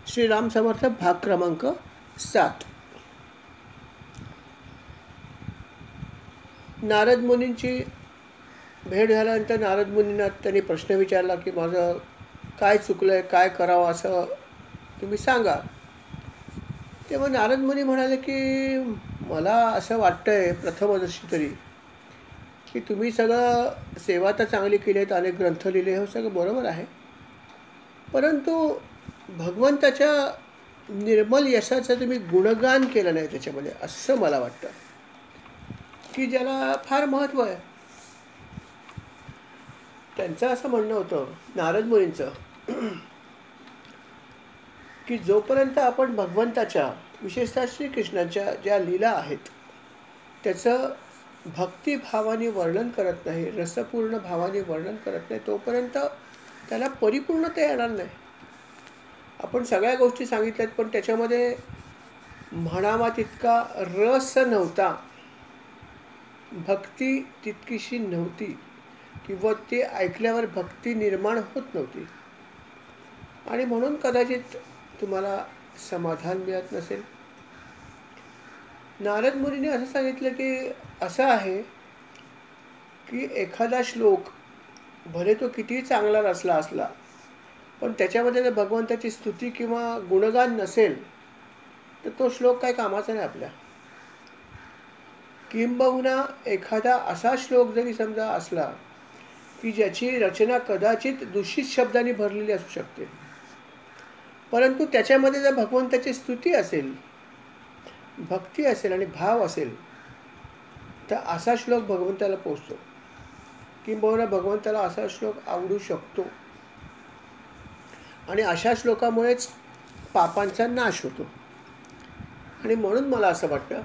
श्रीराम समर्थ भाग क्रमांक 7. नारद मुनींची भेट झाल्यानंतर नारद मुनींना त्यांनी प्रश्न विचारला की माझं काय चुकलंय, काय करावं असं तुम्ही सांगा. तेव्हा नारद मुनी म्हणाले की मला असं वाटतंय प्रथमदर्शी तरी की तुम्ही सगळं सेवा तर चांगली केली आहेत, अनेक ग्रंथ लिहिले, हे सगळं बरोबर आहे, परंतु भगवंताच्या निर्मल यशाचं तुम्ही गुणगान केलं नाही त्याच्यामध्ये, असं मला वाटतं की ज्याला फार महत्त्व आहे. त्यांचं असं म्हणणं होतं नारद मुनींचं की जोपर्यंत आपण भगवंताच्या विशेषतः श्रीकृष्णाच्या ज्या लीला आहेत त्याचं भक्तिभावाने वर्णन करत नाही, रसपूर्ण भावाने वर्णन करत नाही, तोपर्यंत त्याला परिपूर्णता येणार नाही. आपण सगळ्या गोष्टी सांगितल्यात पण त्याच्यामध्ये म्हणावा तितका रस नव्हता, भक्ती तितकीशी नव्हती, किंवा ते ऐकल्यावर भक्ती निर्माण होत नव्हती, आणि म्हणून कदाचित तुम्हाला समाधान मिळत नसेल. नारद मुनीने असं सांगितलं की असं आहे की एखादा श्लोक भले तो कितीही चांगला रचला असला पण त्याच्यामध्ये जर भगवंताची स्तुती किंवा गुणगान नसेल तर तो श्लोक काही कामाचा नाही आपल्या. किंबहुना एखादा असा श्लोक जरी समजा असला की ज्याची रचना कदाचित दूषित शब्दांनी भरलेली असू शकते, परंतु त्याच्यामध्ये जर भगवंताची स्तुती असेल, भक्ती असेल आणि भाव असेल तर असा श्लोक भगवंताला पोचतो, किंबहुना भगवंताला असा श्लोक आवडू शकतो, आणि अशा श्लोकामुळेच पापांचा नाश होतो. आणि म्हणून मला असं वाटतं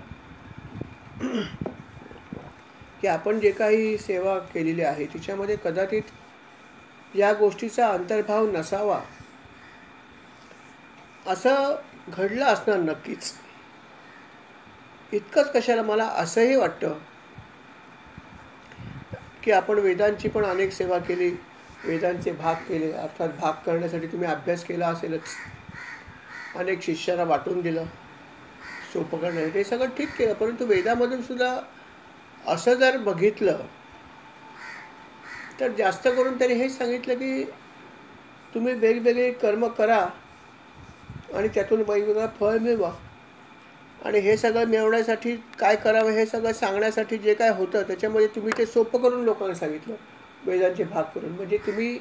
की आपण जे काही सेवा केलेली आहे तिच्यामध्ये कदाचित या गोष्टीचा अंतर्भाव नसावा, असं घडलं असणार नक्कीच. इतकंच कशाला, मला असंही वाटतं की आपण वेदांची पण अनेक सेवा केली, वेदांचे भाग केले, अर्थात भाग करण्यासाठी तुम्ही अभ्यास केला असेलच, अनेक शिष्याला वाटून दिलं सोपं करण्यासाठी, हे सगळं ठीक केलं, परंतु वेदामधून सुद्धा असं जर बघितलं तर जास्त करून त्यांनी हेच सांगितलं की तुम्ही वेगवेगळे कर्म करा आणि त्यातून वेगवेगळं फळ मिळवा, आणि हे सगळं मिळवण्यासाठी काय करावं हे सगळं सांगण्यासाठी जे काय होतं त्याच्यामध्ये तुम्ही ते सोपं करून लोकांना सांगितलं वेदांचे भाग करून. म्हणजे तुम्ही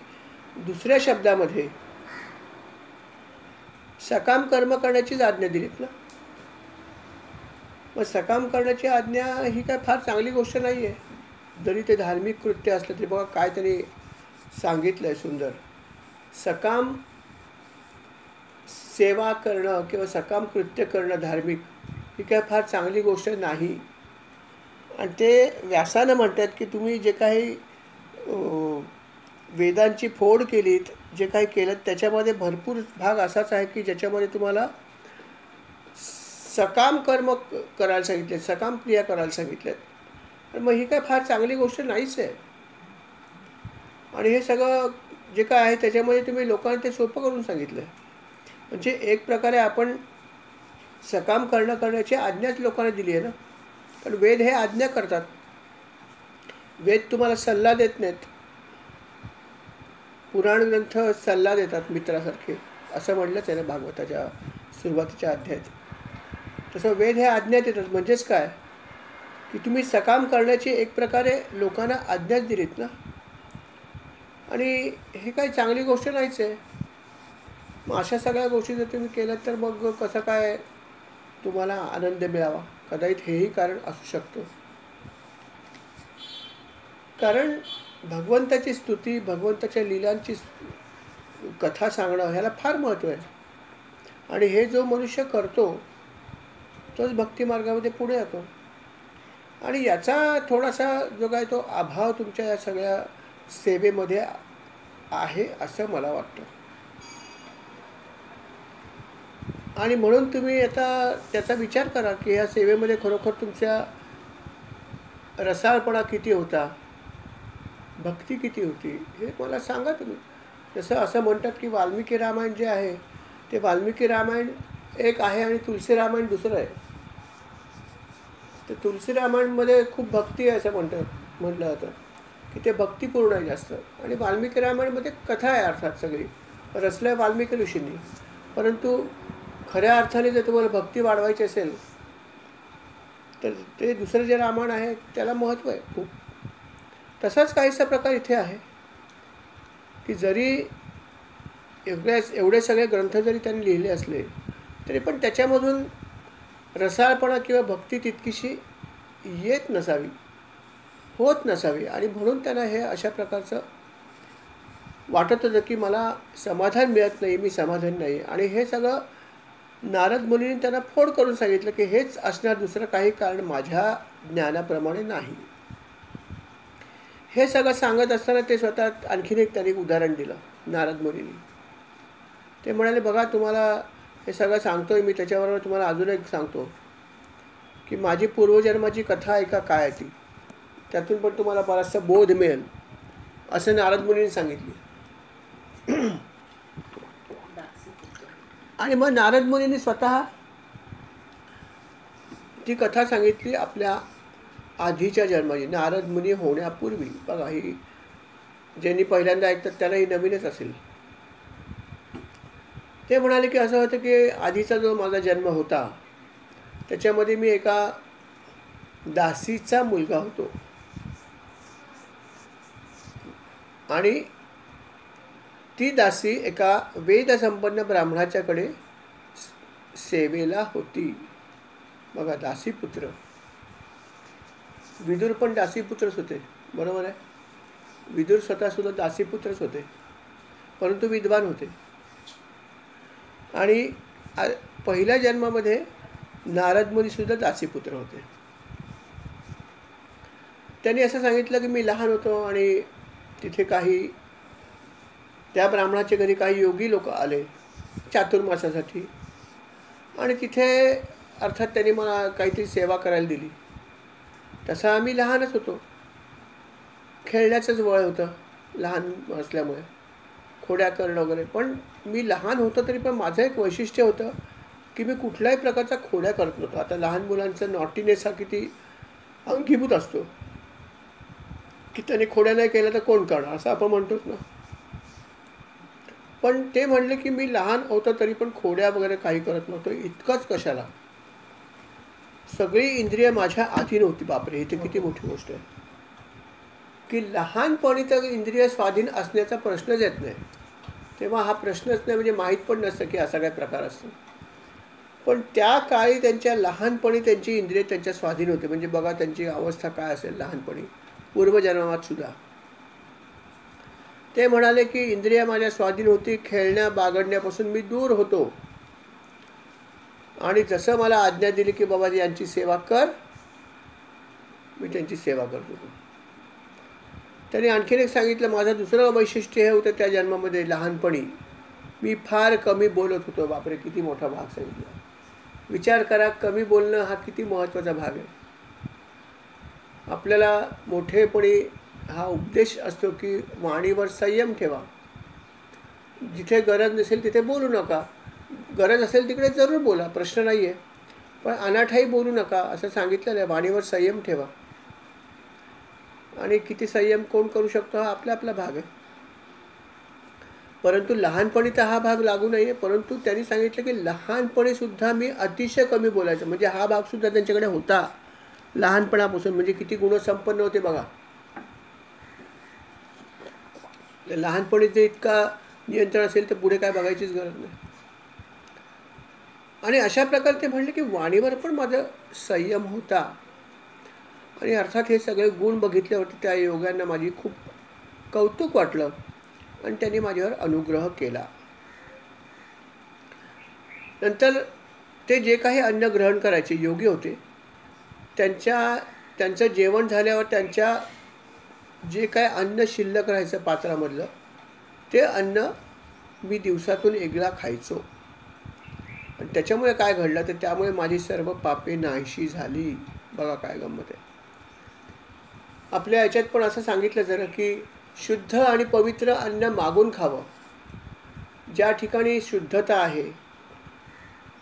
दुसऱ्या शब्दामध्ये सकाम कर्म करण्याचीच आज्ञा दिलीत ना. मग सकाम करण्याची आज्ञा ही काय फार चांगली गोष्ट नाही आहे, जरी ते धार्मिक कृत्य असलं तरी. बघा काय त्यांनी सांगितलं आहे सुंदर, सकाम सेवा करणं किंवा सकाम कृत्य करणं धार्मिक ही काय फार चांगली गोष्ट नाही. आणि ते व्यासानं म्हणतात की तुम्ही जे काही वेदांची फोड केलीत, जे काही केलं त्याच्यामध्ये भरपूर भाग असाच आहे की ज्याच्यामध्ये तुम्हाला सकाम कर्म करायला सांगितले, सकाम क्रिया करायला सांगितल्यात. मग ही काय फार चांगली गोष्ट नाहीच आहे. आणि हे सगळं जे काय आहे त्याच्यामध्ये तुम्ही लोकांना ते सोपं करून सांगितलं. म्हणजे एक प्रकारे आपण सकाम करण्याची आज्ञाच लोकांना दिली आहे ना. कारण वेद हे आज्ञा करतात, वेद तुम्हाला सल्ला देत नाहीत. पुराण ग्रंथ सल्ला देतात मित्रासारखे, असं म्हणलंच आहे ना भागवताच्या सुरुवातीच्या अध्यायात. तसं वेद हे आज्ञा देतात. म्हणजेच काय की तुम्ही सकाम करण्याची एक प्रकारे लोकांना आज्ञाच दिलीत ना, आणि हे काही चांगली गोष्ट नाहीच आहे. मग अशा सगळ्या गोष्टी जर तुम्ही केल्या तर मग कसं काय तुम्हाला आनंद मिळावा, कदाचित हेही कारण असू शकतं. कारण भगवंताची स्तुती, भगवंताच्या लीलांची कथा सांगणं ह्याला फार महत्त्व आहे, आणि हे जो मनुष्य करतो तोच भक्तिमार्गामध्ये पुढे येतो. आणि याचा थोडासा जो काय तो अभाव तुमच्या या सगळ्या सेवेमध्ये आहे असं मला वाटतं. आणि म्हणून तुम्ही आता त्याचा विचार करा की या सेवेमध्ये खरोखर तुमच्या रसाळपणा किती होता, भक्ती किती होती, हे मला सांगा तुम्ही. जसं असं म्हणतात की वाल्मिकी रामायण जे आहे ते वाल्मिकी रामायण एक आहे आणि तुलसी रामायण दुसरं आहे. तर तुलसी रामायणमध्ये खूप भक्ती आहे असं म्हटलं जातं की ते भक्तिपूर्ण आहे जास्त. आणि वाल्मिकी रामायणमध्ये कथा आहे अर्थात सगळी रचल्या वाल्मिकी ऋषींनी. परंतु खऱ्या अर्थाने जर तुम्हाला भक्ती वाढवायची असेल तर ते दुसरं जे रामायण आहे त्याला महत्त्व आहे खूप. तसाच काहीसा प्रकार इथे आहे की जरी एवढे सगळे ग्रंथ जरी त्यांनी लिहिले असले तरी पण त्याच्यामधून रसाळपणा किंवा भक्ती तितकीशी येत नसावी, होत नसावी. आणि म्हणून त्यांना हे अशा प्रकारचं वाटत होतं की मला समाधान मिळत नाही, मी समाधान नाही. आणि हे सगळं नारद मुनींनी त्यांना फोड करून सांगितलं की हेच असणार, दुसरं काही कारण माझ्या ज्ञानाप्रमाणे नाही. हे सगळं सांगत असताना ते स्वतः आणखीन एक त्यांनी उदाहरण दिलं नारद मुनींनी. ते म्हणाले बघा तुम्हाला हे सगळं सांगतोय मी, त्याच्याबरोबर तुम्हाला अजून एक सांगतो की माझी पूर्वजन्माची कथा ऐका काय आहे ती, त्यातून पण तुम्हाला बराचसा बोध मिळेल असं नारद मुनींनी सांगितले. आणि मग नारद मुनींनी स्वतः ती कथा सांगितली आपल्या आधीच्या जन्माची, नारद मुनी होण्यापूर्वी. बघा ही ज्यांनी पहिल्यांदा ऐकतात त्याला ही नवीनच असेल. ते म्हणाले की असं होतं की आधीचा जो माझा जन्म होता त्याच्यामध्ये मी एका दासीचा मुलगा होतो आणि ती दासी एका वेदसंपन्न ब्राह्मणाच्याकडे सेवेला होती. बघा दासीपुत्र, विदुर पण दासीपुत्रच होते, बरोबर आहे. विदुर स्वतःसुद्धा दासीपुत्रच होते परंतु विद्वान होते. आणि पहिल्या जन्मामध्ये नारद मुनीसुद्धा दासीपुत्र होते. त्यांनी असं सांगितलं की मी लहान होतो आणि तिथे काही त्या ब्राह्मणाच्या घरी काही योगी लोक आले चातुर्मासासाठी आणि तिथे अर्थात त्यांनी मला काहीतरी सेवा करायला दिली. तसा आम्ही लहानच होतो, खेळण्याचंच वय होतं लहान असल्यामुळे, खोड्या करणं वगैरे. पण मी लहान होतो तरी पण माझं एक वैशिष्ट्य होतं की मी कुठल्याही प्रकारचा खोड्या करत नव्हतो. आता लहान मुलांचं नॉटीनेस हा किती अंगीभूत असतो की त्याने खोड्या नाही केल्या तर कोण करणार असं आपण म्हणतोच ना. पण ते म्हणले की मी लहान होतो तरी पण खोड्या वगैरे काही करत नव्हतो. इतकंच कशाला, सगळी इंद्रिय माझ्या अधीन होती. बापरे, इथे किती मोठी गोष्ट आहे की लहानपणी तर इंद्रिय स्वाधीन असण्याचा प्रश्नच येत नाही. तेव्हा हा प्रश्नच नाही, म्हणजे माहीत पण नसतं की असा काय प्रकार असतो. पण त्या काळी त्यांच्या लहानपणी त्यांची इंद्रिय त्यांच्या स्वाधीन होते. म्हणजे बघा त्यांची अवस्था काय असेल लहानपणी, पूर्वजन्मात सुद्धा. ते म्हणाले की इंद्रिय माझ्या स्वाधीन होती, खेळण्या बागडण्यापासून मी दूर होतो. आणि जसं मला आज्ञा दिली की बाबा यांची सेवा कर, मी त्यांची सेवा करतो. त्यांनी आणखीन एक सांगितलं माझं दुसरं वैशिष्ट्य हे होतं त्या जन्मामध्ये लहानपणी मी फार कमी बोलत होतो. बापरे, किती मोठा भाग सांगितला. विचार करा, कमी बोलणं हा किती महत्त्वाचा भाग आहे. आपल्याला मोठेपणी हा उपदेश असतो की वाणीवर संयम ठेवा. जिथे गरज नसेल तिथे बोलू नका, गरज असेल तिकडे जरूर बोला, प्रश्न नाही आहे. पण अनाठाई बोलू नका असं सांगितलेलं आहे. वाणीवर संयम ठेवा. आणि किती संयम कोण करू शकतो हा आपला आपला भाग आहे. परंतु लहानपणी तर हा भाग लागू नये. परंतु त्यांनी सांगितलं की लहानपणी सुद्धा मी अतिशय कमी बोलायचं. म्हणजे हा भाग सुद्धा त्यांच्याकडे होता लहानपणापासून. म्हणजे किती गुणसंपन्न होते बघा. लहानपणी जे इतका नियंत्रण असेल तर पुढे काय बघायचीच गरज नाही. आणि अशा प्रकारे ते म्हणले की वाणीवर पण माझा संयम होता. आणि अर्थात हे सगळे गुण बघितल्यावरती त्या योग्यांना माझी खूप कौतुक वाटलं आणि त्यांनी माझ्यावर अनुग्रह केला. नंतर ते जे काही अन्न ग्रहण करायचे योगी होते, त्यांचं जेवण झाल्यावर त्यांच्या जे काय अन्न शिल्लक राहायचं पात्रामधलं ते अन्न मी दिवसातून एकदा खायचो. आणि त्याच्यामुळे काय घडलं तर त्यामुळे माझी सर्व पापे नाहीशी झाली. बघा काय गंमत आहे. आपल्या याच्यात पण असं सांगितलं जरा की शुद्ध आणि पवित्र अन्न मागून खावं. ज्या ठिकाणी शुद्धता आहे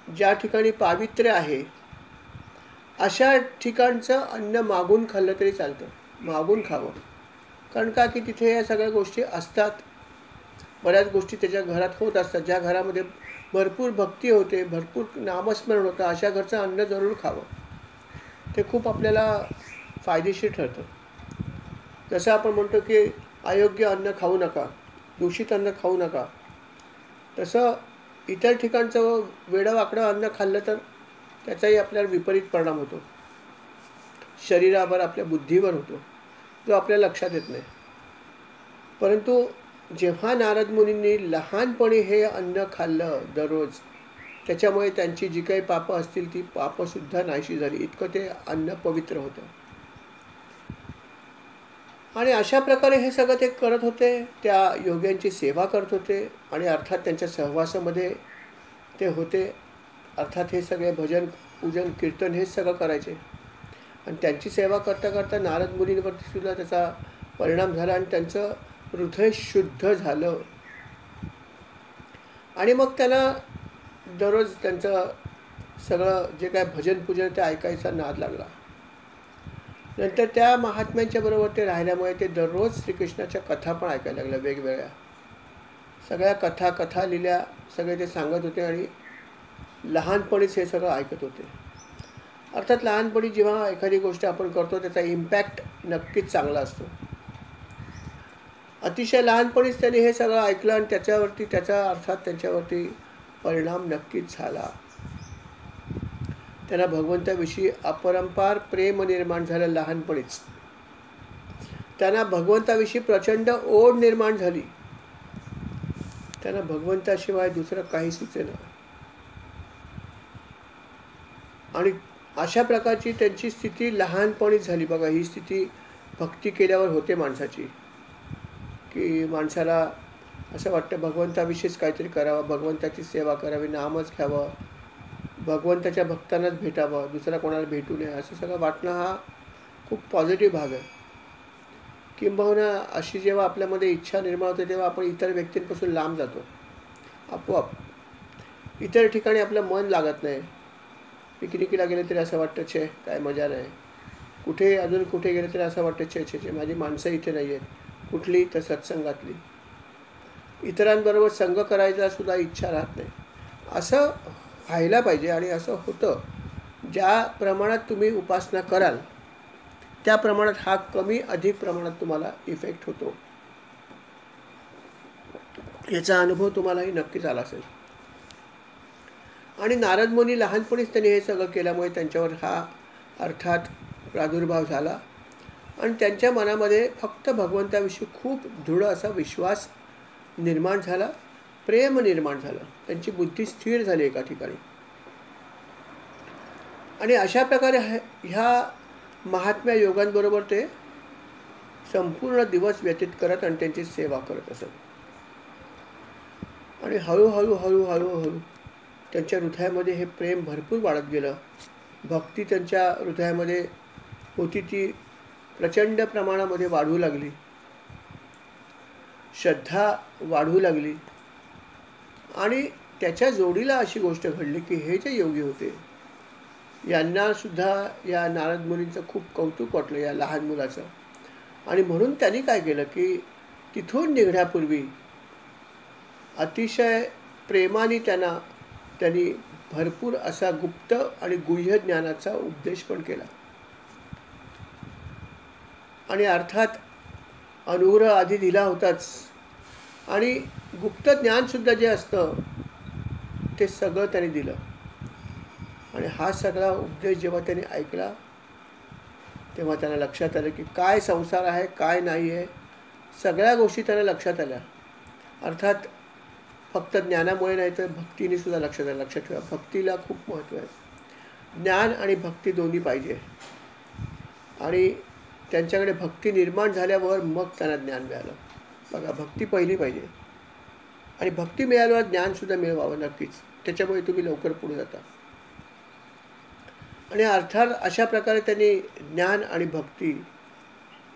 ज्या ठिकाणी पावित्र्य आहे अशा ठिकाणचं अन्न मागून खाल्लं तरी चालतं, मागून खावं. कारण का की तिथे या सगळ्या गोष्टी असतात, बऱ्याच गोष्टी त्याच्या घरात होत असतात. ज्या घरामध्ये भरपूर भक्ती होते, भरपूर नामस्मरण होतं, अशा घरचं अन्न जरूर खावं. ते खूप आपल्याला फायदेशीर ठरतं. जसं आपण म्हणतो की अयोग्य अन्न खाऊ नका, दूषित अन्न खाऊ नका, तसं इतर ठिकाणचं वेडंवाकडं अन्न खाल्लं तर त्याचाही आपल्याला विपरीत परिणाम होतो, शरीरावर, आपल्या बुद्धीवर होतो, जो आपल्या लक्षात येत नाही. परंतु जेव्हा नारद मुनींनी लहानपणी हे अन्न खाल्लं दररोज, त्याच्यामुळे त्यांची जी काही पापं असतील ती पापंसुद्धा नाहीशी झाली, इतकं ते अन्न पवित्र होतं. आणि अशा प्रकारे हे सगळं ते करत होते, त्या योग्यांची सेवा करत होते आणि अर्थात त्यांच्या सहवासामध्ये ते होते. अर्थात हे सगळे भजन, पूजन, कीर्तन हेच सगळं करायचे. आणि त्यांची सेवा करता करता नारद मुनींवरती सुद्धा त्याचा परिणाम झाला आणि त्यांचं हृदय शुद्ध झालं. आणि मग त्यांना दररोज त्यांचं सगळं जे काय भजन पूजन ते ऐकायचा नाद लागला. नंतर त्या महात्म्यांच्या बरोबर ते राहिल्यामुळे ते दररोज श्रीकृष्णाच्या कथा पण ऐकायला लागल्या, वेगवेगळ्या सगळ्या कथा लिहिल्या, सगळे ते सांगत होते आणि लहानपणीच हे सगळं ऐकत होते. अर्थात लहानपणी जेव्हा एखादी गोष्ट आपण करतो त्याचा इम्पॅक्ट नक्कीच चांगला असतो. अतिशय लहानपणीच त्यांनी हे सगळं ऐकलं आणि त्याच्यावरती त्याचा अर्थात त्यांच्यावरती परिणाम नक्कीच झाला. त्यांना भगवंताविषयी अपरंपार प्रेम निर्माण झालं लहानपणीच. त्यांना भगवंताविषयी प्रचंड ओढ निर्माण झाली. त्यांना भगवंताशिवाय दुसरं काही सुचेना. आणि अशा प्रकारची त्यांची स्थिती लहानपणीच झाली. बघा, ही स्थिती भक्ती केल्यावर होते माणसाची, की माणसाला असं वाटतं भगवंताविषयीच काहीतरी करावं, भगवंताची सेवा करावी, नामच घ्यावं, भगवंताच्या भक्तांनाच भेटावं, दुसरा कोणाला भेटू नये, असं सगळं वाटणं हा खूप पॉझिटिव्ह भाग आहे. किंबहुना अशी जेव्हा आपल्यामध्ये इच्छा निर्माण होते तेव्हा आपण इतर व्यक्तींपासून लांब जातो. आपोआप इतर ठिकाणी आपलं मन लागत नाही. पिकनिकीला गेले तरी असं वाटतं छे काय मजा नाही. कुठे अजून कुठे गेले तरी असं वाटतं छे छे छे माझी माणसं इथे नाही आहेत, कुठली तर सत्संगातली. इतरांबरोबर संग करायचा सुद्धा इच्छा राहत नाही. असं व्हायला पाहिजे आणि असं होतं. ज्या प्रमाणात तुम्ही उपासना कराल त्या प्रमाणात हा कमी अधिक प्रमाणात तुम्हाला इफेक्ट होतो. याचा अनुभव तुम्हालाही नक्कीच आला असेल. आणि नारद मुनी लहानपणीच त्यांनी हे सगळं केल्यामुळे त्यांच्यावर हा अर्थात प्रादुर्भाव झाला आणि त्यांच्या मनामध्ये फक्त भगवंताविषयी खूप दृढ असा विश्वास निर्माण झाला, प्रेम निर्माण झालं. त्यांची बुद्धी स्थिर झाली एका ठिकाणी. आणि अशा प्रकारे ह्या महात्म्या योगांबरोबर ते संपूर्ण दिवस व्यतीत करत आणि त्यांची सेवा करत असत. आणि हळूहळू त्यांच्या हृदयामध्ये हे प्रेम भरपूर वाढत गेलं. भक्ती त्यांच्या हृदयामध्ये होती ती प्रचंड प्रमाणामध्ये वाढू लागली, श्रद्धा वाढू लागली. आणि त्याच्या जोडीला अशी गोष्ट घडली की हे जे योगी होते यांना सुद्धा या नारद मुनींचं खूप कौतुक वाटलं, या लहान मुलाचं. आणि म्हणून त्यांनी काय केलं की तिथून निघण्यापूर्वी अतिशय प्रेमाने त्यांनी भरपूर असा गुप्त आणि गुह्य ज्ञानाचा उपदेश पण केला. आणि अर्थात अनुग्रह आधी दिला होताच आणि गुप्त ज्ञानसुद्धा जे असतं ते सगळं त्यांनी दिलं. आणि हा सगळा उपदेश जेव्हा त्यांनी ऐकला तेव्हा त्यांना लक्षात आलं की काय संसार आहे, काय नाही आहे, सगळ्या गोष्टी त्यांना लक्षात आल्या. अर्थात फक्त ज्ञानामुळे नाही तर भक्तीने सुद्धा लक्षात आलं. लक्षात ठेवा, भक्तीला खूप महत्त्व आहे. ज्ञान आणि भक्ती दोन्ही पाहिजे. आणि त्यांच्याकडे भक्ती निर्माण झाल्यावर मग त्यांना ज्ञान मिळालं. बघा, भक्ती पहिली पाहिजे आणि भक्ती मिळाल्यावर ज्ञानसुद्धा मिळवावं नक्कीच. त्याच्यामुळे तुम्ही लवकर पुढे जाता. आणि अर्थात अशा प्रकारे त्यांनी ज्ञान आणि भक्ती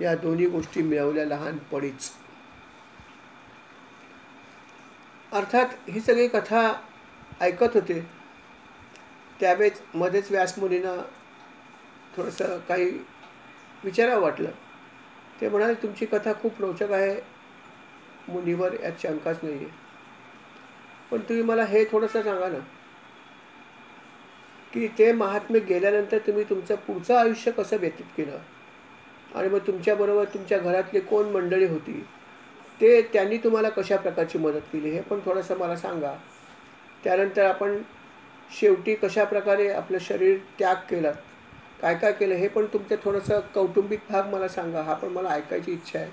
या दोन्ही गोष्टी मिळवल्या लहानपणीच. अर्थात ही सगळी कथा ऐकत होते त्यावेळेस मध्येच व्यासमुनींना थोडंसं काही विचारावं वाटलं. ते म्हणाले, तुमची कथा खूप रोचक आहे मुनीवर, यात शंकाच नाही आहे. पण तुम्ही मला हे थोडंसं सांगा ना, की ते महात्मे गेल्यानंतर तुम्ही तुमचं पुढचं आयुष्य कसं व्यतीत केलं, आणि मग तुमच्याबरोबर तुमच्या घरातली कोण मंडळी होती, ते त्यांनी तुम्हाला कशा प्रकारची मदत केली, हे पण थोडंसं मला सांगा. त्यानंतर आपण शेवटी कशा प्रकारे आपलं शरीर त्याग केलं, काय काय केलं, हे पण तुमचं थोडंसं कौटुंबिक भाग मला सांगा. हा पण मला ऐकायची इच्छा आहे.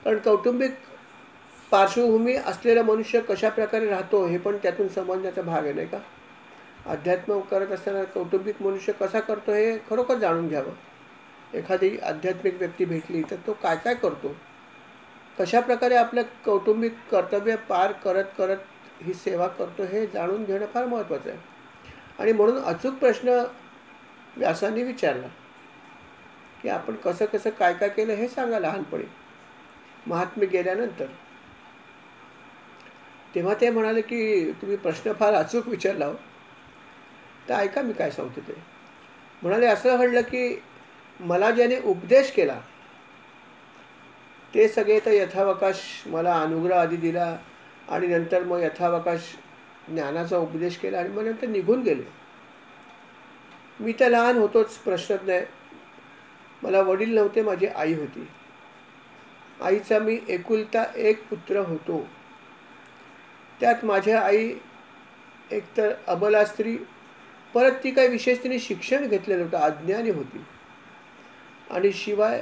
कारण कौटुंबिक पार्श्वभूमी असलेला मनुष्य कशा प्रकारे राहतो हे पण त्यातून समजण्याचा भाग आहे, नाही का? अध्यात्म करत असताना कौटुंबिक मनुष्य कसा करतो हे खरोखर जाणून घ्यावं. एखादी आध्यात्मिक व्यक्ती भेटली तर तो काय काय करतो, कशा प्रकारे आपलं कौटुंबिक कर्तव्य पार करत करत ही सेवा करतो, हे जाणून घेणं फार महत्त्वाचं आहे. आणि म्हणून अचूक प्रश्न व्यासांनी विचारला की आपण कसं कसं काय काय केलं हे सांगा लहानपणी महात्मे गेल्यानंतर. तेव्हा ते म्हणाले की तुम्ही प्रश्न फार अचूक विचारला हो. तर ऐका मी काय सांगतो ते. म्हणाले, असं घडलं की मला ज्याने उपदेश केला ते सगळे तर यथावकाश मला अनुग्रह आधी दिला, आणि नंतर मग यथावकाश ज्ञानाचा उपदेश केला, आणि मग नंतर निघून गेले. मी तर लहान होतोच, प्रश्नच नाही. मला वडील नव्हते, माझी आई होती. आईचा मी एकुलता एक पुत्र होतो. त्यात माझ्या आई एकतर अबला स्त्री, परत ती काही विशेष तिने शिक्षण घेतलेलं होतं, अज्ञानी होती, आणि शिवाय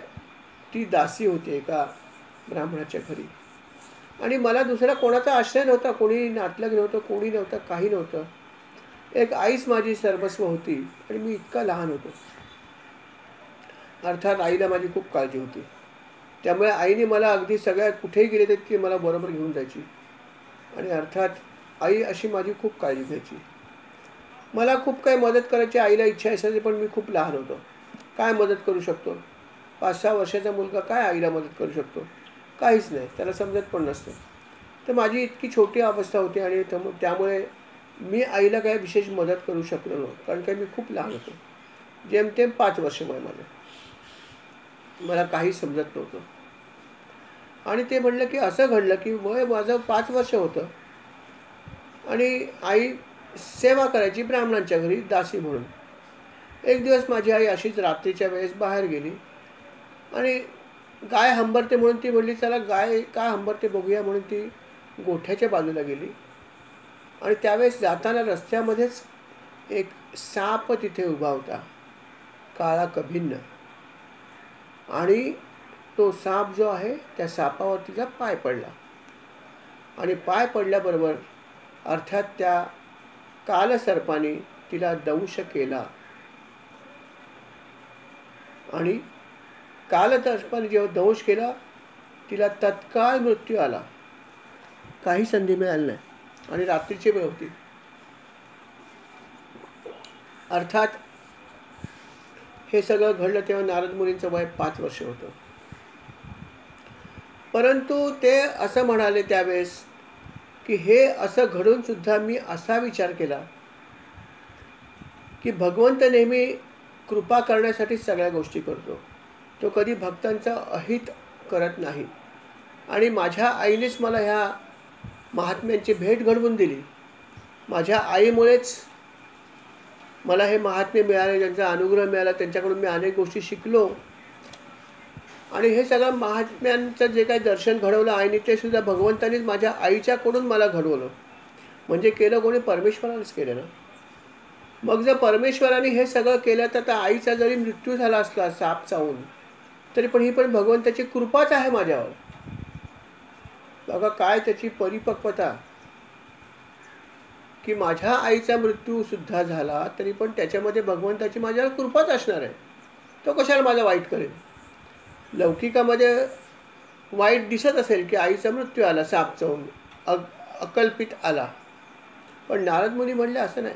ती दासी होती एका ब्राह्मणाच्या घरी. आणि मला दुसरा कोणाचा आश्रय नव्हता, कोणी नातलग नव्हतं, कोणी नव्हतं, काही नव्हतं. एक आईच माझी सर्वस्व होती, आणि मी इतका लहान होतो. अर्थात आईला माझी खूप काळजी होती. त्यामुळे आईने मला अगदी सगळ्या कुठेही गेले तर ती मला बरोबर घेऊन जायची. आणि अर्थात आई अशी माझी खूप काळजी घ्यायची. मला खूप काही मदत करायची आईला इच्छा असायची, पण मी खूप लहान होतो. काय मदत करू शकतो? 5-6 वर्षाचा मुलगा काय आईला मदत करू शकतो? काहीच नाही, त्याला समजत पण नसतं. तर माझी इतकी छोटी अवस्था होती, आणि त्यामुळे मी आईला काही विशेष मदत करू शकलो नव्हतो, कारण की मी खूप लहान होतो. जेमतेम 5 वर्ष वय माझं. मला काही समजत नव्हतं. आणि ते म्हणलं की असं घडलं की वय माझं 5 वर्ष होतं, आणि आई सेवा करायची ब्राह्मणांच्या घरी दासी म्हणून. एक दिवस माझी आई अशीच रात्रीच्या वेळेस बाहेर गेली, आणि गाय हंबरते म्हणून ती म्हणली, चला गाय का हंबरते बघूया, म्हणून ती गोठ्याच्या बाजूला गेली. आणि त्यावेळेस जाताना रस्त्यामध्येच एक साप तिथे उभा होता, काळा कभिन्न. आणि तो साप जो आहे त्या सापावर तिचा पाय पडला, आणि पाय पडल्याबरोबर अर्थात त्या कालसर्पाने तिला दंश केला. आणि कालसर्पाने जेव्हा दंश केला तिला तत्काळ मृत्यू आला, काही संधी मिळाली नाही, आणि रात्रीची वेळ होती. अर्थात हे सगळं घडलं तेव्हा नारद मुनींचं वय 5 वर्ष होतं. परंतु ते असं म्हणाले त्यावेळेस की हे असं घडून सुद्धा मी असा विचार केला की भगवंत नेहमी कृपा करण्यासाठी सगळ्या गोष्टी करतो. तो कधी भक्तांचं अहित करत नाही. आणि माझ्या आईनेच मला ह्या महात्म्यांची भेट घडवून दिली. माझ्या आईमुळेच मला हे महात्म्य मिळाले, ज्यांचा अनुग्रह मिळाला, त्यांच्याकडून मी अनेक गोष्टी शिकलो. आणि हे सगळं महात्म्यांचं जे काही दर्शन घडवलं आईने, ते सुद्धा भगवंतानीच माझ्या आईच्याकडून मला घडवलं. म्हणजे केलं कोणी? परमेश्वरानेच केलं ना. मग जर परमेश्वराने हे सगळं केलं तर त्या आईचा जरी मृत्यू झाला असला साप चावून, तरी पण ही पण भगवंताची कृपाच आहे माझ्यावर. बघा काय त्याची परिपक्वता, की माझ्या आईचा मृत्यू सुद्धा झाला तरी पण त्याच्यामध्ये भगवंताची माझ्यावर कृपाच असणार आहे. तो कशाला माझा वाईट करेल? लौकिकामध्ये वाईट दिसत असेल की आईचा मृत्यू आला साप चावून, अकल्पित आला. पण नारद मुनी म्हणले असं नाही.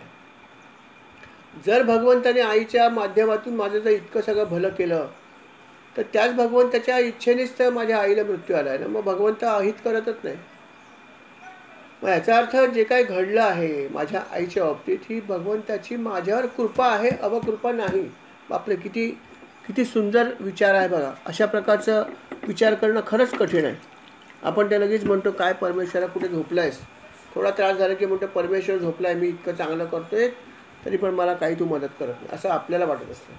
जर भगवंताने आईच्या माध्यमातून माझं जर इतकं सगळं भलं केलं तर त्याच भगवंताच्या इच्छेनेच तर माझ्या आईला मृत्यू आला आहे ना. मग भगवंत अहित करतच नाही. मग याचा अर्थ जे काही घडलं आहे माझ्या आईच्या बाबतीत ही भगवंताची माझ्यावर कृपा आहे, अवकृपा नाही. आपले किती किती सुंदर विचार आहे बघा. अशा प्रकारचं विचार करणं खरंच कठीण आहे. आपण ते लगेच म्हणतो काय परमेश्वरा कुठे झोपलायस. थोडा त्रास झाला की म्हणतो परमेश्वर झोपलाय, मी इतकं चांगलं करतोय तरी पण मला काही तू मदत करत नाही, असं आपल्याला वाटत असतं.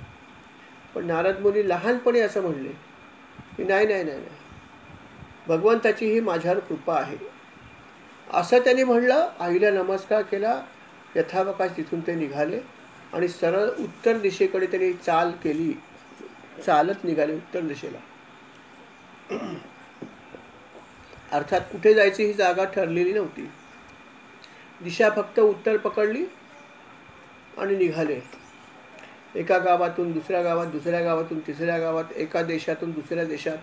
पण नारद मुनी लहानपणी असं म्हणले की नाही नाही नाही नाही, भगवंताची ही माझ्यावर कृपा आहे. असं त्यांनी म्हणलं, आईला नमस्कार केला, यथावकाश तिथून ते निघाले आणि सरळ उत्तर दिशेकडे त्यांनी चाल केली. चालत निघाले उत्तर दिशेला. अर्थात कुठे जायची ही जागा ठरलेली नव्हती. दिशा फक्त उत्तर पकडली आणि निघाले. एका गावातून दुसऱ्या गावात, दुसऱ्या गावातून तिसऱ्या गावात, एका देशातून दुसऱ्या देशात,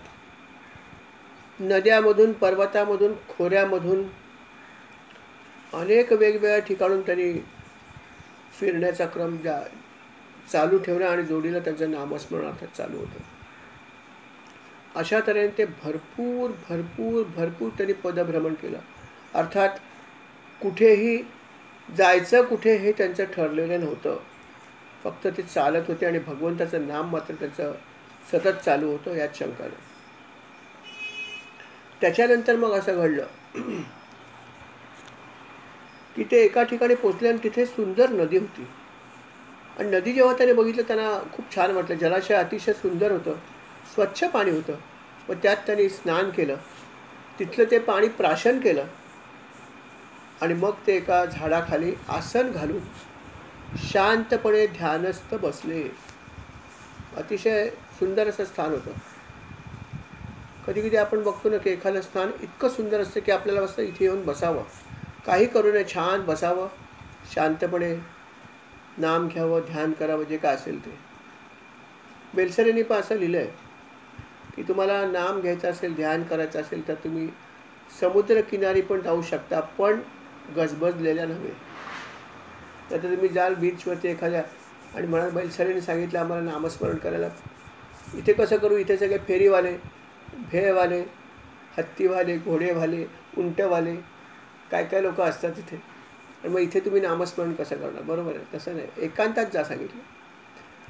नद्यामधून, पर्वतामधून, खोऱ्यामधून अनेक वेगवेगळ्या ठिकाणून त्यांनी फिरण्याचा क्रम चालू ठेवला आणि जोडीला त्यांचं नामस्मरणार्थ चालू होतं. अशा तऱ्हेने ते भरपूर भरपूर भरपूर त्यांनी पदभ्रमण केलं. अर्थात कुठेही जायचं कुठे हे त्यांचं ठरलेलं नव्हतं. फक्त ते चालत होते आणि भगवंताचं नाम मात्र त्यांचं सतत चालू होतं, यात शंका नाही. त्याच्यानंतर मग असं घडलं की ते एका ठिकाणी पोचले आणि तिथे सुंदर नदी होती. आणि नदी जेव्हा त्याने बघितलं त्यांना खूप छान वाटलं. जलाशय अतिशय सुंदर होतं, स्वच्छ पाणी होतं. व त्यात त्यांनी स्नान केलं. तिथलं ते पाणी प्राशन केलं आणि मग ते एका झाडाखाली आसन घालून शांतपणे ध्यानस्थ बसले. अतिशय सुंदर असं स्थान होतं. कधी कधी आपण बघतो ना की एखादं स्थान इतकं सुंदर असतं की आपल्याला वाटतं इथे येऊन बसावं, काही करू नये, छान बसावं, शांतपणे नाम घ्यावं, ध्यान करावं, जे काय असेल ते. बेलसरेंनी पण असं लिहिलं आहे की तुम्हाला नाम घ्यायचं असेल, ध्यान करायचं असेल तर तुम्ही समुद्रकिनारी पण जाऊ शकता, पण गजबजलेल्या नव्हे. तर तुम्ही जाल बीचवरती एखाद्या आणि म्हणा बेलसरेंनी सांगितलं आम्हाला नामस्मरण करायला, इथे कसं करू, इथे सगळे फेरीवाले, भेळवाले, हत्तीवाले, घोडेवाले, उंटवाले, काय काय लोक असतात तिथे. आणि मग इथे तुम्ही नामस्मरण कसं करणार. बरोबर आहे, तसं नाही, एकांतात जा सांगितलं.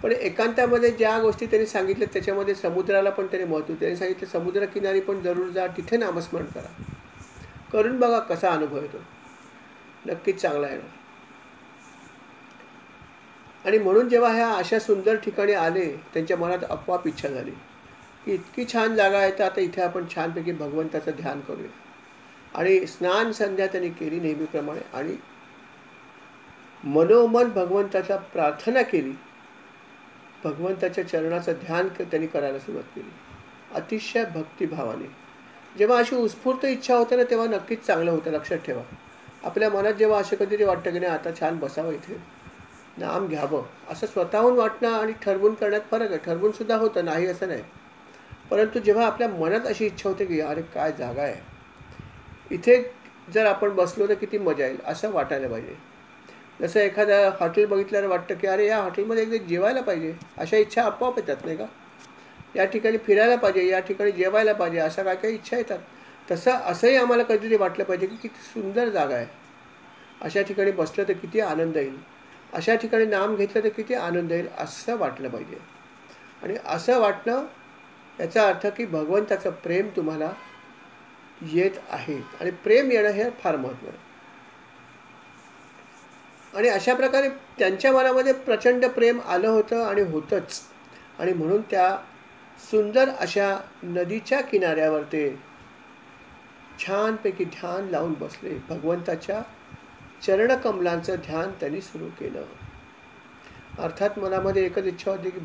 पण एकांतामध्ये ज्या गोष्टी त्यांनी सांगितल्या त्याच्यामध्ये समुद्राला पण त्याने महत्त्व. त्यांनी सांगितलं समुद्रकिनारी पण जरूर जा, तिथे नामस्मरण करा, करून बघा कसा अनुभव येतो, नक्कीच चांगला येणार. आणि म्हणून जेव्हा ह्या अशा सुंदर ठिकाणी आले त्यांच्या मनात आपोआप इच्छा झाली की इतकी छान जागा आहे तर आता इथे आपण छानपैकी भगवंताचं ध्यान करूया. आणि स्नान संध्या त्यांनी केली नेहमीप्रमाणे आणि मनोमन भगवंताचा प्रार्थना केली. भगवंताच्या चरणाचं ध्यान त्यांनी करायला सुरुवात केली अतिशय भक्तिभावाने. जेव्हा अशी उत्स्फूर्त इच्छा होते ना तेव्हा नक्कीच चांगलं होतं. लक्षात ठेवा, आपल्या मनात जेव्हा असं कधीतरी वाटतं की नाही आता छान बसावं, इथे नाम घ्यावं, असं स्वतःहून वाटणं आणि ठरवून करण्यात फरक आहे. ठरवून सुद्धा होतं, नाही असं नाही. परंतु जेव्हा आपल्या मनात अशी इच्छा होते की अरे काय जागा आहे, इथे जर आपण बसलो तर किती मजा येईल, असं वाटायला पाहिजे. जसं एखादं हॉटेल बघितल्यावर वाटतं की अरे या हॉटेलमध्ये एकदा जेवायला पाहिजे, अशा इच्छा आपोआप येतात नाही का. या ठिकाणी फिरायला पाहिजे, या ठिकाणी जेवायला पाहिजे, अशा काय काही इच्छा येतात. असंही आम्हाला कधीतरी वाटलं पाहिजे की किती सुंदर जागा आहे, अशा ठिकाणी बसलं तर किती आनंद येईल, अशा ठिकाणी नाम घेतलं तर किती आनंद येईल, असं वाटलं पाहिजे. आणि असं वाटणं याचा अर्थ की भगवंताचं प्रेम तुम्हाला येत आहे. आणि प्रेम येणं हे फार महत्त्वाचं आहे. आणि अशा प्रकारे त्यांच्या मनामध्ये प्रचंड प्रेम आलं होतं आणि होतंच. आणि म्हणून त्या सुंदर अशा नदीच्या किनाऱ्यावर ते छानपैकी ध्यान लावून बसले. भगवंताच्या चरणकमलांचं ध्यान त्यांनी सुरू केलं. अर्थात मनामध्ये एकच इच्छा होती की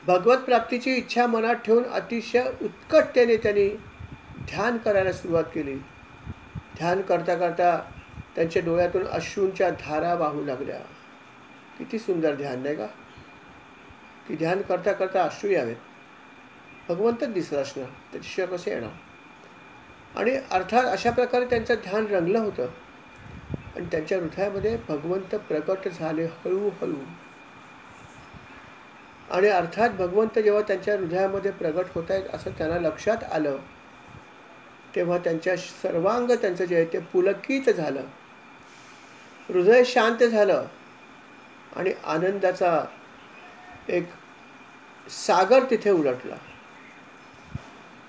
भगवत प्राप्तीची इच्छा मनात ठेवून अतिशय उत्कटतेने त्यांनी ध्यान करायला सुरुवात केली. ध्यान करता करता त्यांच्या डोळ्यातून अश्रूंच्या धारा वाहू लागल्या. किती सुंदर ध्यान नाही का, की ध्यान करता करता अश्रू यावेत. भगवंतच दिसला असणार, त्याच्याशिवाय कसे येणार. आणि अर्थात अशा प्रकारे त्यांचं ध्यान रंगलं होतं आणि त्यांच्या हृदयामध्ये भगवंत प्रकट झाले हळूहळू. आणि अर्थात भगवंत जेव्हा त्यांच्या हृदयामध्ये प्रगट होत आहेत असं त्यांना लक्षात आलं तेव्हा त्यांच्या सर्वांग त्यांचं जे आहे ते पुलकित झालं, हृदय शांत झालं आणि आनंदाचा एक सागर तिथे उलटला.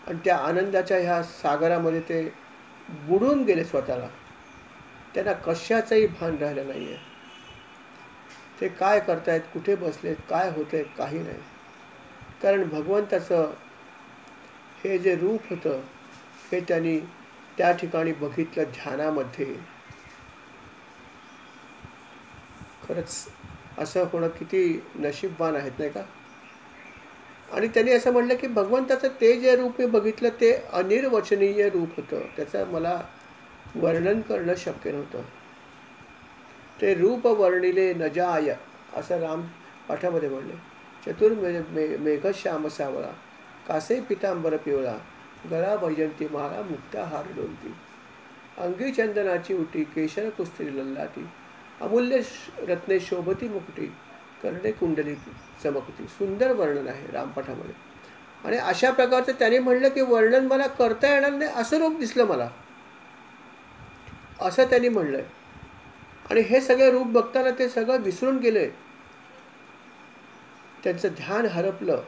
आणि त्या आनंदाच्या ह्या सागरामध्ये ते बुडून गेले स्वतःला. त्यांना कशाचंही भान राहिलं नाही आहे. ते काय करतायत, कुठे बसलेत, काय होतंय, काही नाही. कारण भगवंताचं हे जे रूप होतं हे त्यांनी त्या ठिकाणी बघितलं ध्यानामध्ये. खरंच असं होणं किती नशीबवान आहेत, नाही का? आणि त्यांनी असं म्हटलं की भगवंताचं ते जे रूप मी बघितलं ते अनिर्वचनीय रूप होतं. त्याचं मला वर्णन करणं शक्य नव्हतं. ते रूप वर्णिले न जाय, असं राम पाठामध्ये म्हणले. मेघश्याम सावळा, कासे पितांबर पिवळा, गळा वैजंती माळा, मुक्ता हार डोलती, अंगी चंदनाची उटी, केशर कुस्त्री लल्लाटी, अमूल्य रत्ने शोभती मुकुटी, कर्णे कुंडली चमकती. सुंदर वर्णन आहे रामपाठामध्ये. आणि अशा प्रकारचं त्याने म्हणलं की वर्णन मला करता येणार नाही असं रूप दिसलं मला, असं त्यांनी म्हणलंय. आणि हे सगळे रूप बघताना ते सगळं विसरून गेले. त्यांचं ध्यान हरपलं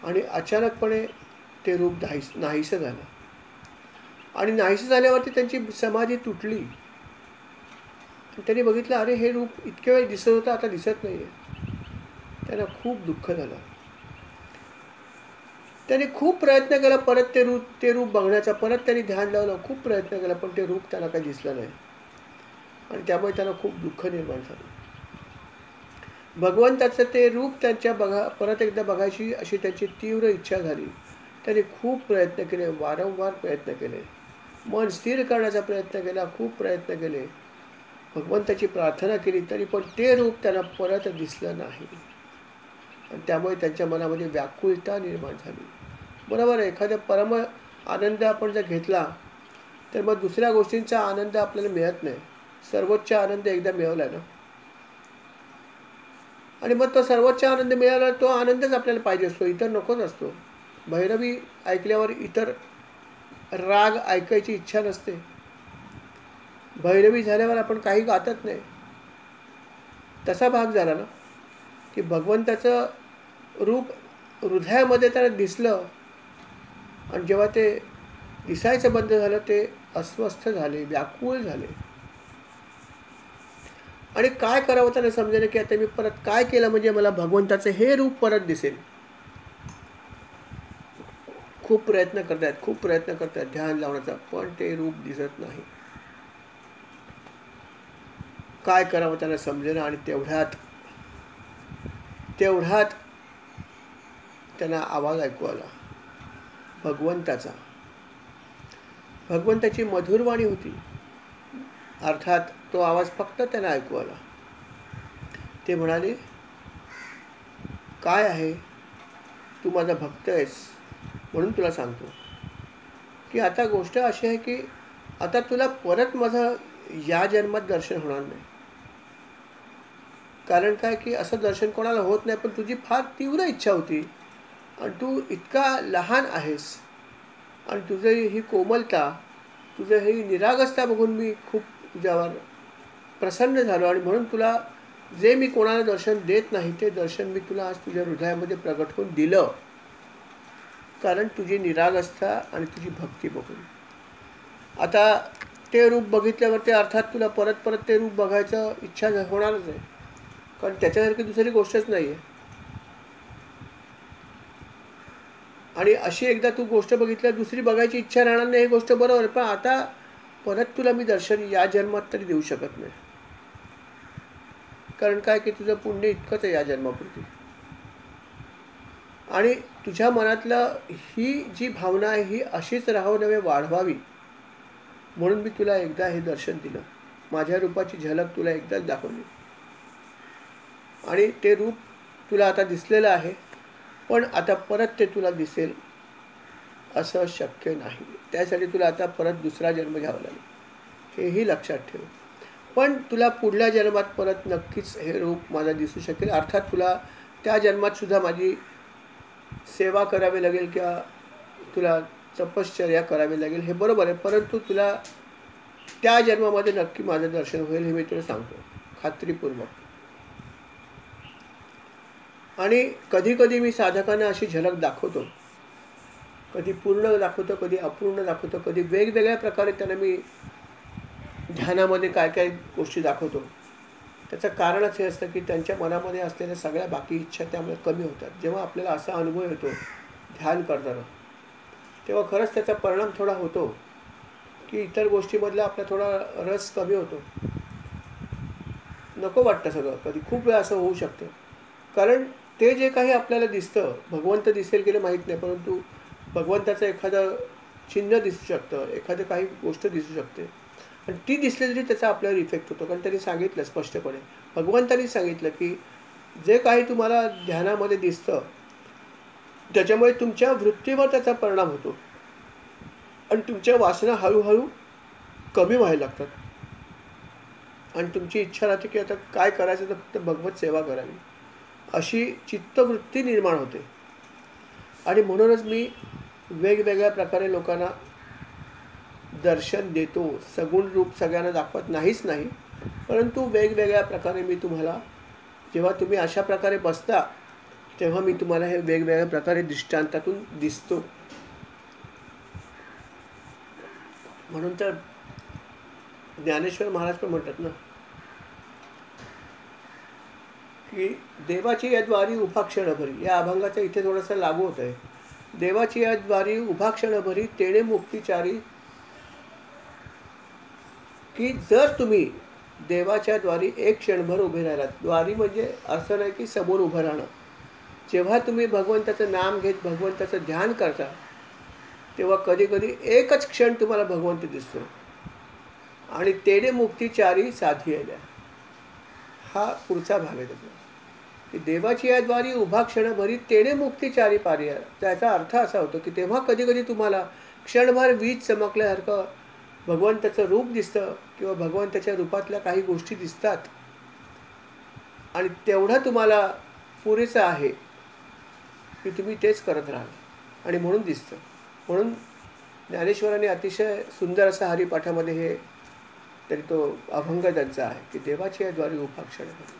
आणि अचानकपणे ते रूप नाहीसं झालं. आणि नाहीसं झाल्यावरती त्यांची समाधी तुटली. त्यांनी बघितलं, अरे हे रूप इतके वेळ दिसत होतं, आता दिसत नाही आहे. त्यांना खूप दुःख झालं. त्यांनी खूप प्रयत्न केला परत ते रूप बघण्याचा. परत त्यांनी ध्यान लावलं, खूप प्रयत्न केला, पण ते रूप त्यांना काही दिसलं नाही. आणि त्यामुळे त्यांना खूप दुःख निर्माण झालं. भगवंताचं ते रूप त्यांच्या परत एकदा बघायची अशी त्यांची तीव्र इच्छा झाली. त्यांनी खूप प्रयत्न केले, वारंवार प्रयत्न केले, मन स्थिर करण्याचा प्रयत्न केला, खूप प्रयत्न केले, भगवंताची प्रार्थना केली, तरी पण ते रूप त्यांना परत दिसलं नाही. आणि त्यामुळे त्यांच्या मनामध्ये व्याकुलता निर्माण झाली. बरोबर आहे, एखादा परम आनंद आपण जर घेतला तर मग दुसऱ्या गोष्टींचा आनंद आपल्याला मिळत नाही. सर्वोच्च आनंद एकदा मिळवला ना, आणि मग तो सर्वोच्च आनंद मिळाला, तो आनंदच आपल्याला पाहिजे असतो, इतर नकोच असतो. भैरवी ऐकल्यावर इतर राग ऐकायची इच्छा नसते. भैरवी झाल्यावर आपण काही गातच नाही. तसा भाग झाला ना की भगवंताचं रूप हृदयामध्ये त्याला दिसलं आणि जेव्हा ते दिसायचं बंद झालं ते अस्वस्थ झाले, व्याकुळ झाले. आणि काय करावं त्याला समजेना की आता मी परत काय केलं म्हणजे मला भगवंताचं हे रूप परत दिसेल. खूप प्रयत्न करतायत ध्यान लावण्याचा, पण ते रूप दिसत नाही. काय करावं त्याला समजेना. आणि तेवढ्यात त्यांना आवाज ऐकू आला भगवंताचा. भगवंताची मधुरवाणी होती, अर्थात तो आवाज फक्त त्यांना ऐकू आला. ते म्हणाले, काय आहे, तू माझा भक्त आहेस म्हणून तुला सांगतो की आता गोष्ट अशी आहे की आता तुला परत माझं या जन्मात दर्शन होणार नाही. कारण काय की असं दर्शन कोणाला होत नाही, पण तुझी फार तीव्र इच्छा होती आणि तू इतका लहान आहेस आणि तुझी ही कोमलता, तुझं ही निरागसता बघून मी खूप तुझ्यावर प्रसन्न झालो. आणि म्हणून तुला जे मी कोणाला दर्शन देत नाही ते दर्शन मी तुला आज तुझ्या हृदयामध्ये प्रगट होऊन दिलं. कारण तुझी निरागसता आणि तुझी भक्ती बघून. आता ते रूप बघितल्यावर ते अर्थात तुला परत ते रूप बघायचं इच्छा होणारच आहे, कारण त्याच्यासारखी दुसरी गोष्टच नाही आहे. आणि अशी एकदा तू गोष्ट बघितल्यावर दुसरी बघायची इच्छा राहणार नाही, ही गोष्ट बरोबर आहे. पण आता परत तुला मी दर्शन या जन्मात तरी देऊ शकत नाही. कारण काय की तुझं पुण्य इतकंच आहे या जन्मापुरती. आणि तुझ्या मनातलं ही जी भावना आहे ही अशीच राहावं नव्हे, वाढवावी म्हणून मी तुला एकदा हे दर्शन दिलं. माझ्या रूपाची झलक तुला एकदाच दाखवली आणि ते रूप तुला आता दिसलेलं आहे, पण आता परत ते तुला दिसेल असं शक्य नाही. त्यासाठी तुला आता परत दुसरा जन्म घ्यावा लागेल, हेही लक्षात ठेव. पण तुला पुढल्या जन्मात परत नक्कीच हे रूप माझा दिसू शकेल. अर्थात तुला त्या जन्मात सुद्धा माझी सेवा करावी लागेल किंवा तुला तपश्चर्या करावी लागेल, हे बरोबर आहे. परंतु तुला त्या जन्मामध्ये नक्की माझं दर्शन होईल हे मी तुला सांगतो खात्रीपूर्वक. आणि कधी कधी मी साधकांना अशी झलक दाखवतो, कधी पूर्ण दाखवतो, कधी अपूर्ण दाखवतो, कधी वेगवेगळ्या प्रकारे त्यांना मी ध्यानामध्ये काय काय गोष्टी दाखवतो. त्याचं कारणच हे असतं की त्यांच्या मनामध्ये असलेल्या सगळ्या बाकी इच्छा त्यामुळे कमी होतात. जेव्हा आपल्याला असा अनुभव येतो ध्यान करताना, तेव्हा खरंच त्याचा परिणाम थोडा होतो की इतर गोष्टीमधला आपला थोडा रस कमी होतो, नको वाटतं सगळं. कधी खूप वेळा असं होऊ शकतं. कारण ते जे काही आपल्याला दिसतं, भगवंत दिसेल की माहीत नाही, परंतु भगवंताचं एखादं चिन्ह दिसू शकतं, एखादं काही गोष्ट दिसू शकते, आणि ती दिसली तरी त्याचा आपल्यावर इफेक्ट होतो. कारण त्यांनी सांगितलं स्पष्टपणे, भगवंतांनी सांगितलं की जे काही तुम्हाला ध्यानामध्ये दिसतं त्याच्यामुळे तुमच्या वृत्तीवर त्याचा परिणाम होतो आणि तुमच्या वासना हळूहळू कमी व्हायला लागतात आणि तुमची इच्छा राहते की आता काय करायचं तर फक्त भगवत सेवा करावी, अशी चित्तवृत्ती निर्माण होते. आणि म्हणूनच मी वेगवेगळ्या प्रकारे लोकांना दर्शन देतो. सगुण रूप सगळ्यांना दाखवत नाहीच नाही, परंतु वेगवेगळ्या प्रकारे मी तुम्हाला, जेव्हा तुम्ही अशा प्रकारे बसता तेव्हा मी तुम्हाला हे वेगवेगळ्या प्रकारे दृष्टांतातून दिसतो. म्हणून तर ज्ञानेश्वर महाराज पण म्हणतात ना की देवाची या द्वारी उभा क्षणभरी, या अभंगाचा इथे थोडासा लागू होत आहे. देवाची या द्वारी उभा क्षणभरी तेणे मुक्तिचारी, की जर तुम्ही देवाच्या द्वारी एक क्षणभर उभे राहिलात, द्वारी म्हणजे असं नाही की समोर उभं राहणं, जेव्हा तुम्ही भगवंताचं नाम घेत भगवंताचं ध्यान करता तेव्हा कधी कधी एकच क्षण तुम्हाला भगवंत दिसतो आणि तेणे मुक्तिचारी साधी आल्या. हा पुढचा भाग आहे त्याचा, की देवाची या द्वारी उभा क्षणभरी तेणे मुक्तिचारी पारी. त्याचा अर्थ असा होतो की तेव्हा कधी कधी तुम्हाला क्षणभर वीज चमकल्यासारखं भगवंताचं रूप दिसतं किंवा भगवंताच्या रूपातल्या काही गोष्टी दिसतात आणि तेवढं तुम्हाला पुरेसं आहे की तुम्ही तेच करत राहाल आणि म्हणून दिसतं. म्हणून ज्ञानेश्वरांनी अतिशय सुंदर असा हरिपाठामध्ये हे तरी तो अभंग त्यांचा आहे की देवाची या द्वारी उभा क्षणभरी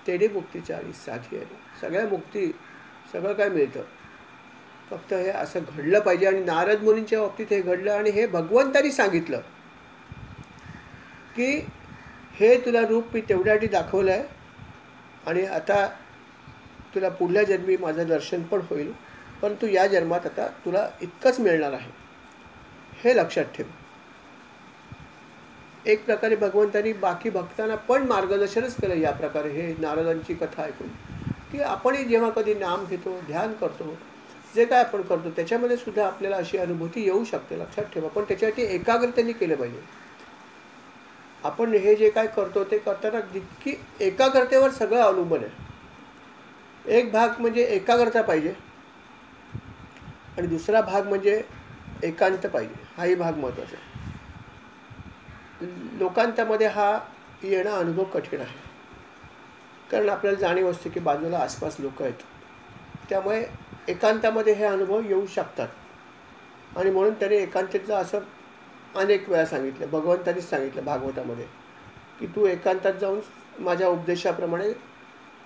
तेणे मुक्तिचारी साधी आली. सगळ्या मुक्ती सगळं काय मिळतं, फक्त हे असं घडलं पाहिजे. आणि नारद मुनींच्या बाबतीत हे घडलं आणि हे भगवंतांनी सांगितलं की हे तुला रूप मी तेवढ्यासाठी दाखवलं आहे आणि आता तुला पुढल्या जन्मी माझं दर्शन पण होईल, परंतु या जन्मात आता तुला इतकंच मिळणार आहे, हे लक्षात ठेव. एक प्रकारे भगवंतांनी बाकी भक्तांना पण मार्गदर्शनच केलं या प्रकारे. हे नारदांची कथा ऐकून की आपणही जेव्हा कधी नाम घेतो, ध्यान करतो, जे काय आपण करतो त्याच्यामध्ये सुद्धा आपल्याला अशी अनुभूती येऊ शकते, लक्षात ठेवा. पण त्याच्यासाठी एकाग्रतेने केलं पाहिजे. आपण हे जे काय करतो ते करताना जितकी एकाग्रतेवर सगळं अवलंबून आहे. एक भाग म्हणजे एकाग्रता पाहिजे आणि दुसरा भाग म्हणजे एकांत पाहिजे. हाही भाग महत्त्वाचा आहे. लोकांतामध्ये हा येणं अनुभव कठीण आहे, कारण आपल्याला जाणीव असते की बाजूला आसपास लोक आहेत, त्यामुळे एकांतामध्ये हे अनुभव येऊ शकतात. आणि म्हणून त्याने एकांतेचं असं अनेक वेळा सांगितलं, भगवंतांनीच सांगितलं भागवतामध्ये की तू एकांतात जाऊन माझ्या उपदेशाप्रमाणे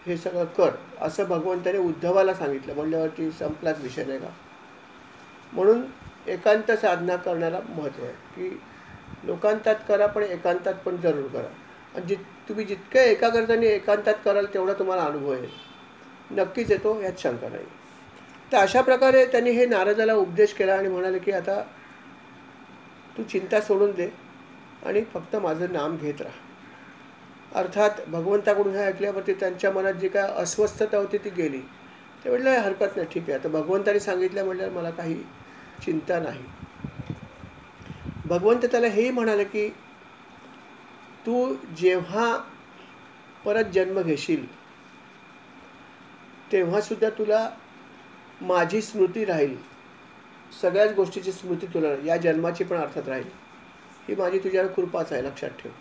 हे सगळं कर, असं भगवंताने उद्धवाला सांगितलं. म्हणल्यावरती संपलाच विषय नाही का. म्हणून एकांत साधना करण्याला महत्त्व आहे की लोकांतात करा पण एकांतात पण जरूर करा. आणि तुम्ही जितक्या एकाग्रतेने एकांतात कराल तेवढा तुम्हाला अनुभव येईल, नक्कीच येतो, यात शंका नाही. तर अशा प्रकारे त्यांनी हे नारदाला उपदेश केला आणि म्हणाले की आता तू चिंता सोडून दे आणि फक्त माझं नाम घेत राहा. अर्थात भगवंताकडून हे ऐकल्यावरती त्यांच्या मनात जी काय अस्वस्थता होती ती गेली. ते म्हटलं हरकत नाही, ठीक आहे, आता भगवंतानी सांगितलं म्हटल्यावर मला काही चिंता नाही. भगवंत त्याला हेही म्हणाले की तू जेव्हा परत जन्म घेशील तेव्हासुद्धा तुला माझी स्मृती राहील, सगळ्याच गोष्टीची स्मृती तुला, या जन्माची पण अर्थात राहील. ही माझी तुझ्यावर कृपाच आहे, लक्षात ठेव.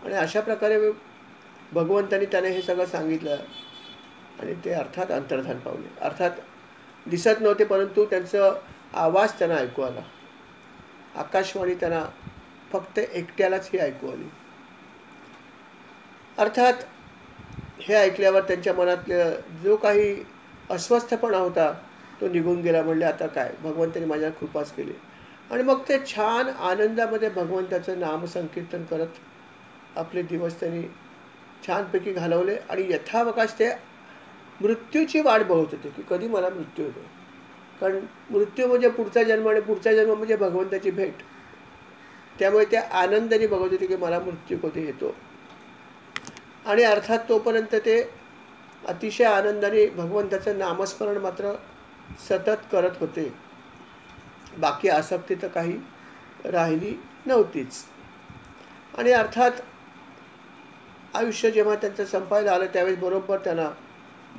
आणि अशा प्रकारे भगवंतांनी त्याने हे सगळं सांगितलं आणि ते अर्थात अंतर्धान पावले. अर्थात दिसत नव्हते, परंतु त्यांचं आवाज त्यांना ऐकू आला. आकाशवाणी त्यांना फक्त एकट्यालाच ही ऐकू आली. अर्थात हे ऐकल्यावर त्यांच्या मनातले जो काही अस्वस्थपणा होता तो निघून गेला. म्हणले आता काय, भगवंतांनी माझ्यावर कृपाच केली. आणि मग ते छान आनंदामध्ये भगवंताचं नामसंकीर्तन करत आपले दिवस त्यांनी छानपैकी घालवले. आणि यथावकाश ते मृत्यूची वाट बघत होते की कधी मला मृत्यू होतो. कारण मृत्यू म्हणजे पुढचा जन्म आणि पुढचा जन्म म्हणजे भगवंताची भेट. त्यामुळे ते आनंदाने बघत होते की मला मृत्यू कधी येतो. आणि अर्थात तोपर्यंत ते अतिशय आनंदाने भगवंताचं नामस्मरण मात्र सतत करत होते. बाकी आसक्ती तर काही राहिली नव्हतीच. आणि अर्थात आयुष्य जेव्हा त्यांचं संपायला आलं त्यावेळेस बरोबर त्यांना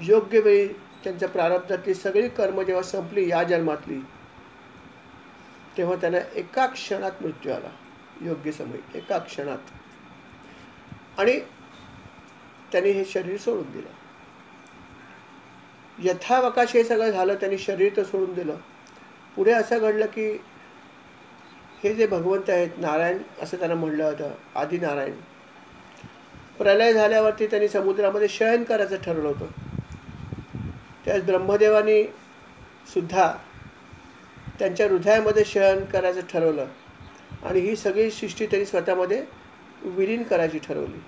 योग्य वेळी त्यांच्या प्रारब्धातली सगळी कर्म जेव्हा संपली या जन्मातली, तेव्हा त्यांना एका क्षणात मृत्यू आला. योग्य समय, एका क्षणात. आणि त्यांनी हे शरीर सोडून दिलं. यथावकाश हे सगळं झालं. त्यांनी शरीर तर सोडून दिलं. पुढे असं घडलं की हे जे भगवंत आहेत, नारायण असं त्यांना म्हणलं होतं, आदिनारायण, प्रलय झाल्यावरती त्यांनी समुद्रामध्ये शयन करायचं ठरवलं होतं. त्याच ब्रह्मदेवानी सुद्धा त्यांच्या हृदयामध्ये शयन करायचं ठरवलं. आणि ही सगळी सृष्टी त्यांनी स्वतःमध्ये विलीन करायची ठरवली.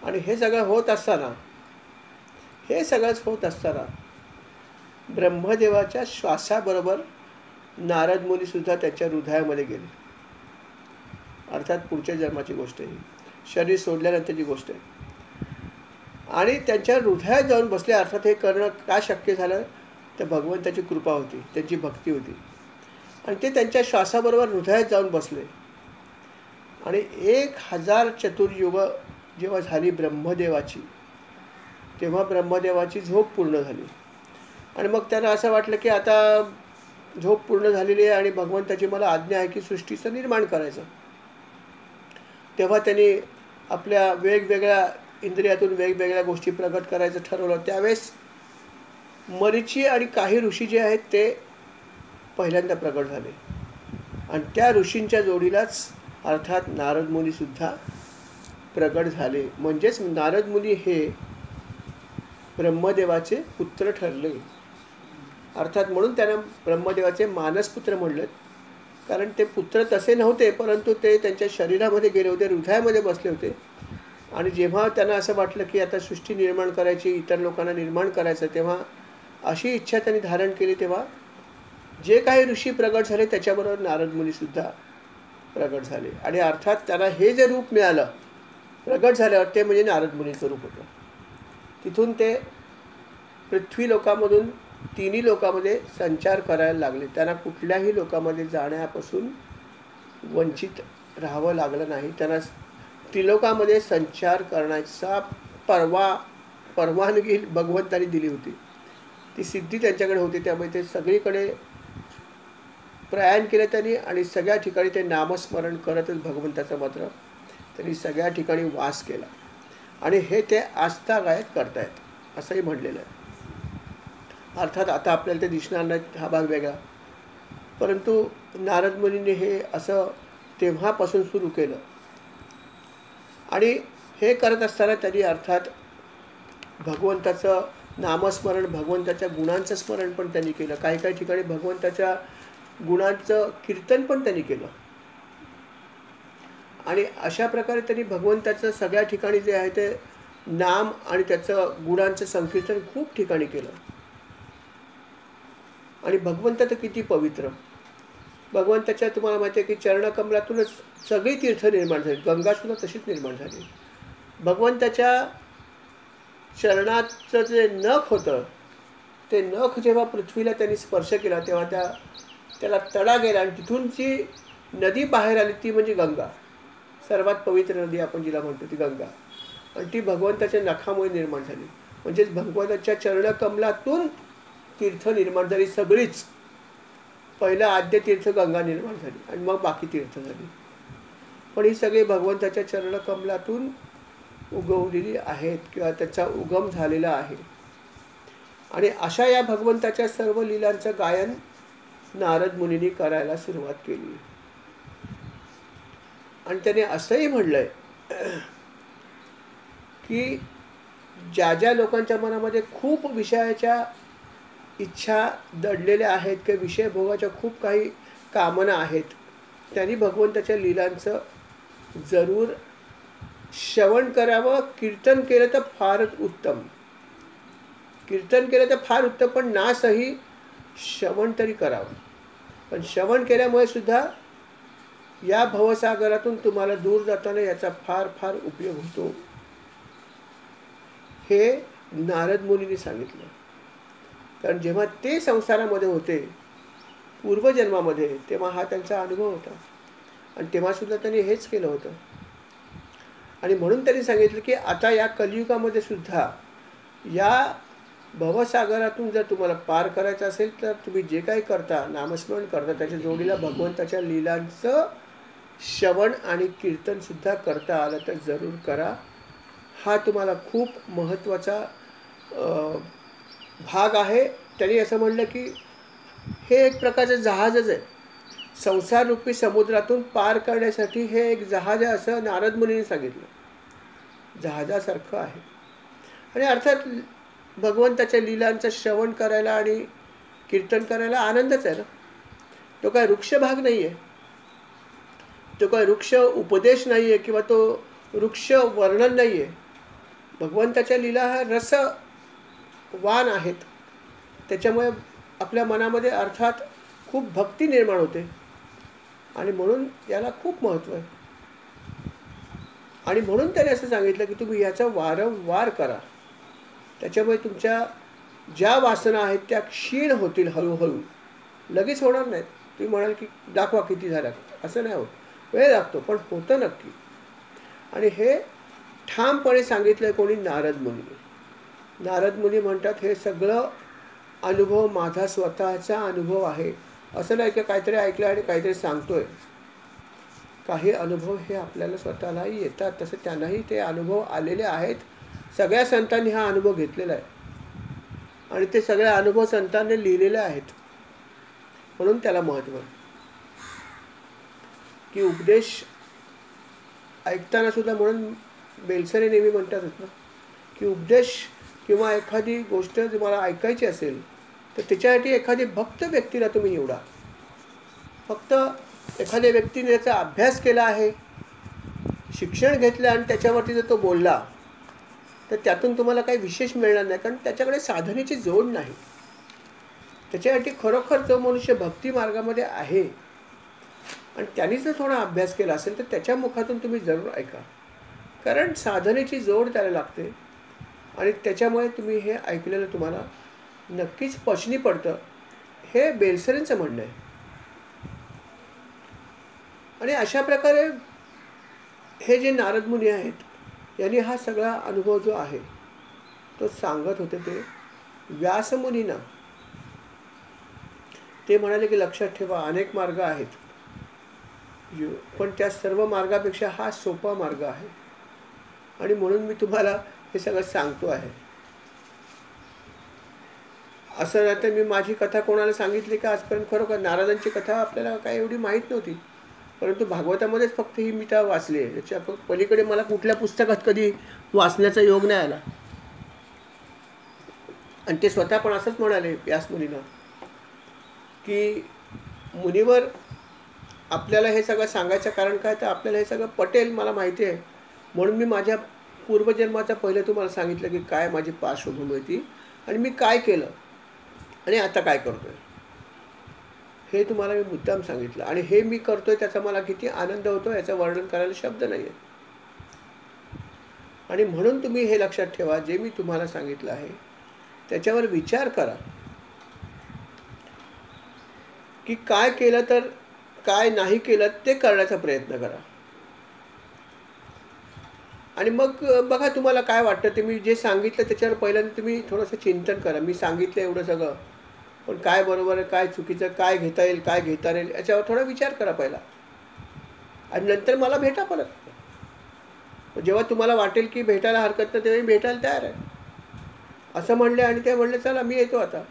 आणि हे सगळं होत असताना ब्रह्मदेवाच्या श्वासाबरोबर नारद मुनी सुद्धा त्याच्या हृदयामध्ये गेले. अर्थात पुढच्या जन्माची गोष्ट आहे, शरीर सोडल्यानंतरची गोष्ट आहे. आणि त्यांच्या हृदयात जाऊन बसले. अर्थात हे करणं का शक्य झालं तर भगवंताची कृपा होती, त्यांची भक्ती होती. आणि ते त्यांच्या श्वासाबरोबर हृदयात जाऊन बसले. आणि 1000 चतुर्युग जेव्हा झाली ब्रह्मदेवाची, तेव्हा ब्रह्मदेवाची झोप पूर्ण झाली. आणि मग त्यांना असं वाटलं की आता झोप पूर्ण झालेली आहे आणि भगवंताची मला आज्ञा आहे की सृष्टीचं निर्माण करायचं. तेव्हा त्यांनी आपल्या वेगवेगळ्या इंद्रियातून वेगवेगळ्या गोष्टी प्रगट करायचं ठरवलं. त्यावेळेस मरीची आणि काही ऋषी जे आहेत ते पहिल्यांदा प्रगट झाले. आणि त्या ऋषींच्या जोडीलाच अर्थात नारद मुनीसुद्धा प्रगट झाले. म्हणजेच नारद मुनी हे ब्रह्मदेवाचे पुत्र ठरले. अर्थात म्हणून त्यांना ब्रह्मदेवाचे मानसपुत्र म्हणले. कारण ते पुत्र तसे नव्हते, परंतु ते त्यांच्या शरीरामध्ये गेले होते, हृदयामध्ये बसले होते. आणि जेव्हा त्यांना असं वाटलं की आता सृष्टी निर्माण करायची, इतर लोकांना निर्माण करायचं, तेव्हा अशी इच्छा त्यांनी धारण केली. तेव्हा जे काही ऋषी प्रगट झाले त्याच्याबरोबर नारद मुनीसुद्धा प्रगट झाले. आणि अर्थात त्यांना हे जे रूप मिळालं प्रगट झाल्यावर ते म्हणजे नारद मुनीचं रूप होतं. तिथून ते पृथ्वी लोकामधून तिन्ही लोकांमध्ये संचार करायला लागले. त्यांना कुठल्याही लोकांमध्ये जाण्यापासून वंचित राहावं लागलं नाही. त्यांना त्रिलोकामध्ये संचार करण्याचा परवानगी भगवंतांनी दिली होती. ती सिद्धी त्यांच्याकडे होती. त्यामुळे ते सगळीकडे प्रयाण केलं त्यांनी. आणि सगळ्या ठिकाणी ते नामस्मरण करतच भगवंताचं मात्र त्यांनी सगळ्या ठिकाणी वास केला. आणि हे ते आस्थागायत करतायत असंही म्हणलेलं आहे. अर्थात आता आपल्याला ते दिसणार नाही, हा भाग वेगळा. परंतु नारद मुनींनी हे असं तेव्हापासून सुरू केलं. आणि हे करत असताना त्यांनी अर्थात भगवंताचं नामस्मरण, भगवंताच्या गुणांचं स्मरण पण त्यांनी केलं. काही काही ठिकाणी भगवंताच्या गुणांचं कीर्तन पण त्यांनी केलं. आणि अशा प्रकारे त्यांनी भगवंताचं सगळ्या ठिकाणी जे आहे ते नाम आणि त्याचं गुणांचं संकीर्तन खूप ठिकाणी केलं. आणि भगवंत तर किती पवित्र. भगवंताच्या तुम्हाला माहिती आहे की चरणकमलातूनच सगळी तीर्थ निर्माण झाली. गंगासुद्धा तशीच निर्माण झाली. भगवंताच्या चरणाचं जे नख होतं ते नख जेव्हा पृथ्वीला त्यांनी स्पर्श केला तेव्हा त्याला तडा गेला. आणि तिथून जी नदी बाहेर आली ती म्हणजे गंगा. सर्वात पवित्र नदी आपण जिला म्हणतो ती गंगा. आणि ती भगवंताच्या नखामुळे निर्माण झाली. म्हणजेच भगवंताच्या चरणकमलातून तीर्थ निर्माण झाली सगळीच. पहिलं आद्य तीर्थ गंगा निर्माण झाली आणि मग बाकी तीर्थ झाली. पण ही सगळी भगवंताच्या चरणकमलातून उगवलेली आहेत किंवा त्याचा उगम झालेला आहे. आणि अशा या भगवंताच्या सर्व लीलांचं गायन नारद मुनींनी करायला सुरुवात केली. आणि त्याने असंही म्हणलंय की ज्या ज्या लोकांच्या मनामध्ये खूप विषयाच्या इच्छा दडलेल्या आहेत किंवा विषय भोगाच्या खूप काही कामना आहेत, त्यांनी भगवंताच्या लीलांचं जरूर श्रवण करावं. कीर्तन केलं तर फारच उत्तम, कीर्तन केलं तर फार उत्तम, पण नासही श्रवण तरी करावं. पण श्रवण केल्यामुळे सुद्धा या भवसागरातून तुम्हाला दूर जाताना याचा फार फार उपयोग होतो, हे नारद मुनींनी सांगितलं. कारण जेव्हा ते संसारामध्ये होते पूर्वजन्मामध्ये, तेव्हा हा त्यांचा अनुभव होता आणि तेव्हा सुद्धा त्यांनी हेच केलं होतं. आणि म्हणून त्यांनी सांगितलं की आता या कलियुगामध्ये सुद्धा या भवसागरातून जर तुम्हाला पार करायचं असेल तर तुम्ही जे काही करता, नामस्मरण करता, त्याच्या जोडीला भगवंताच्या लीलांचं श्रवण आणि कीर्तन सुद्धा करता आलं तर जरूर करा. हा तुम्हाला खूप महत्त्वाचा भाग आहे. त्यांनी असं म्हणलं की हे एक प्रकारचं जहाजच आहे, संसाररूपी समुद्रातून पार करण्यासाठी हे एक जहाज आहे, असं नारद मुनींनी सांगितलं. जहाजासारखं आहे. आणि अर्थात भगवंताच्या लीलांचं श्रवण करायला आणि कीर्तन करायला आनंदच आहे ना. तो काय वृक्ष भाग नाही आहे, तो काय वृक्ष उपदेश नाही आहे किंवा तो वृक्ष वर्णन नाही आहे. भगवंताच्या लीला हा रसवान आहेत, त्याच्यामुळे आपल्या मनामध्ये अर्थात खूप भक्ती निर्माण होते आणि म्हणून याला खूप महत्त्व आहे. आणि म्हणून त्याने असं सांगितलं की तुम्ही याचा वारंवार करा. त्याच्यामुळे तुमच्या ज्या वासना आहेत त्या क्षीण होतील हळूहळू, लगेच होणार नाहीत. तुम्ही म्हणाल की दाखवा किती झाल्या, असं नाही होत, वेळ लागतो, पण होतं नक्की. आणि हे ठामपणे सांगितलं कोणी? नारद मुनी. नारद मुनी म्हणतात हे सगळं अनुभव माझा स्वतःचा अनुभव आहे. असं नाही की काहीतरी ऐकलं आणि काहीतरी सांगतोय. काही अनुभव हे आपल्याला स्वतःलाही येतात, तसे त्यांनाही ते अनुभव आलेले आहेत. सगळ्या संतांनी हा अनुभव घेतलेला आहे आणि ते सगळे अनुभव संतांनी लिहिलेले आहेत. म्हणून त्याला महत्त्व आहे की उपदेश ऐकताना सुद्धा, म्हणून बेलसरे नेहमी म्हणतात ना की उपदेश किंवा एखादी गोष्ट तुम्हाला ऐकायची असेल तर त्याच्यासाठी एखादी भक्त व्यक्तीला तुम्ही निवडा. फक्त एखाद्या व्यक्तीने याचा अभ्यास केला आहे, शिक्षण घेतलं आणि त्याच्यावरती जर तो बोलला तर त्यातून तुम्हाला काही विशेष मिळणार नाही, कारण त्याच्याकडे साधनेची जोड नाही. त्याच्यासाठी खरोखर जो मनुष्य भक्ती मार्गामध्ये आहे आणि त्यांनी जर थोडा अभ्यास केला असेल तर त्याच्या मुखातून तुम्ही जरूर ऐका, कारण साधनेची जोड त्याला लागते आणि त्याच्यामुळे तुम्ही हे ऐकलेलं तुम्हाला नक्कीच पचनी पडतं, हे बेलसरेंचं म्हणणं आहे. आणि अशा प्रकारे हे जे नारद मुनी आहेत यांनी हा सगळा अनुभव जो आहे तो सांगत होते ते व्यासमुनींना. ते म्हणाले की लक्षात ठेवा अनेक मार्ग आहेत, पण त्या सर्व मार्गापेक्षा हा सोपा मार्ग आहे आणि म्हणून मी तुम्हाला हे सगळं सांगतो आहे. असं नाही तर मी माझी कथा कोणाला सांगितली का आजपर्यंत? खरोखर नारदांची कथा आपल्याला काही एवढी माहीत नव्हती, परंतु भागवतामध्येच फक्त ही मी त्या वाचली आहे. याच्या पलीकडे मला कुठल्या पुस्तकात कधी वाचण्याचा योग नाही आला. आणि ते स्वतः पण असंच म्हणाले व्यासमुनींना की मुनीवर आपल्याला हे सगळं सांगायचं कारण काय, तर आपल्याला हे सगळं पटेल मला माहिती आहे, म्हणून मी माझ्या पूर्वजन्माचा पहिले तुम्हाला सांगितलं की काय माझी पार्श्वभूमी होती आणि मी काय केलं आणि आता काय करतोय, हे तुम्हाला मी मुद्दाम सांगितलं. आणि हे मी करतोय त्याचा मला किती आनंद होतो याचं वर्णन करायला शब्द नाही आहे. आणि म्हणून तुम्ही हे लक्षात ठेवा, जे मी तुम्हाला सांगितलं आहे त्याच्यावर विचार करा की काय केलं तर काय नाही केलं ते करण्याचा प्रयत्न करा. आणि मग बघा तुम्हाला काय वाटतं. ते मी जे सांगितलं त्याच्यावर पहिल्यांदा तुम्ही थोडंसं चिंतन करा. मी सांगितलं एवढं सगळं, पण काय बरोबर आहे, काय चुकीचं, काय घेता येईल, काय घेता येईल याच्यावर थोडा विचार करा पहिला आणि नंतर मला भेटा परत. जेव्हा तुम्हाला वाटेल की भेटायला हरकत नाही तेव्हा मी भेटायला तयार आहे असं म्हणले आणि ते म्हणले चला मी येतो आता.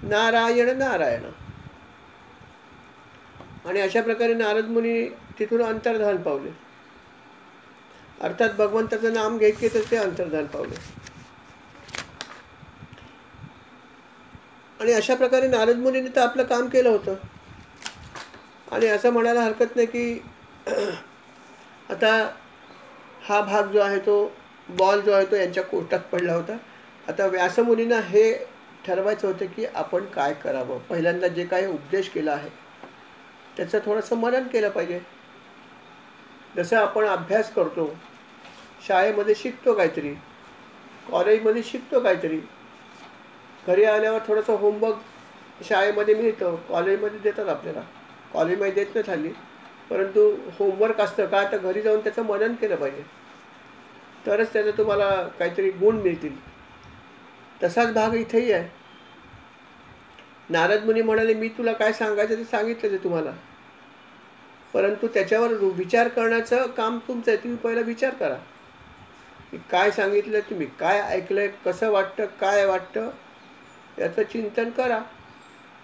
नारायण नारायण. आणि अशा प्रकारे नारद मुनी तिथून अंतर्धान पावले. अर्थात भगवंताचं नाम घ्यायचे तर ते अंतर्धान पावले. आणि अशा प्रकारे नारद मुनीने तर आपलं काम केलं होतं. आणि असं म्हणायला हरकत नाही की आता हा भाग जो आहे तो बॉल जो आहे तो यांच्या कोर्टात पडला होता. आता व्यासमुनींना हे ठरवायचं होतं की आपण काय करावं. पहिल्यांदा जे काही उपदेश केला आहे त्याचं थोडंसं मनन केलं पाहिजे. जसं आपण अभ्यास करतो, शाळेमध्ये शिकतो काहीतरी, कॉलेजमध्ये शिकतो काहीतरी, घरी आल्यावर थोडंसं होमवर्क शाळेमध्ये मिळतं, कॉलेजमध्ये देतात आपल्याला. कॉलेजमध्ये देत नाही हल्ली, परंतु होमवर्क असतं का तर घरी जाऊन त्याचं मनन केलं पाहिजे, तरच त्याचं तुम्हाला काहीतरी गुण मिळतील. तसाच भाग इथेही आहे. नारद मुनी म्हणाले मी तुला काय सांगायचं ते सांगितलं ते तुम्हाला, परंतु त्याच्यावर विचार करण्याचं काम तुमचं आहे. तुम्ही पहिला विचार करा की काय सांगितलं, तुम्ही काय ऐकलंय, कसं वाटतं, काय वाटतं याचं चिंतन करा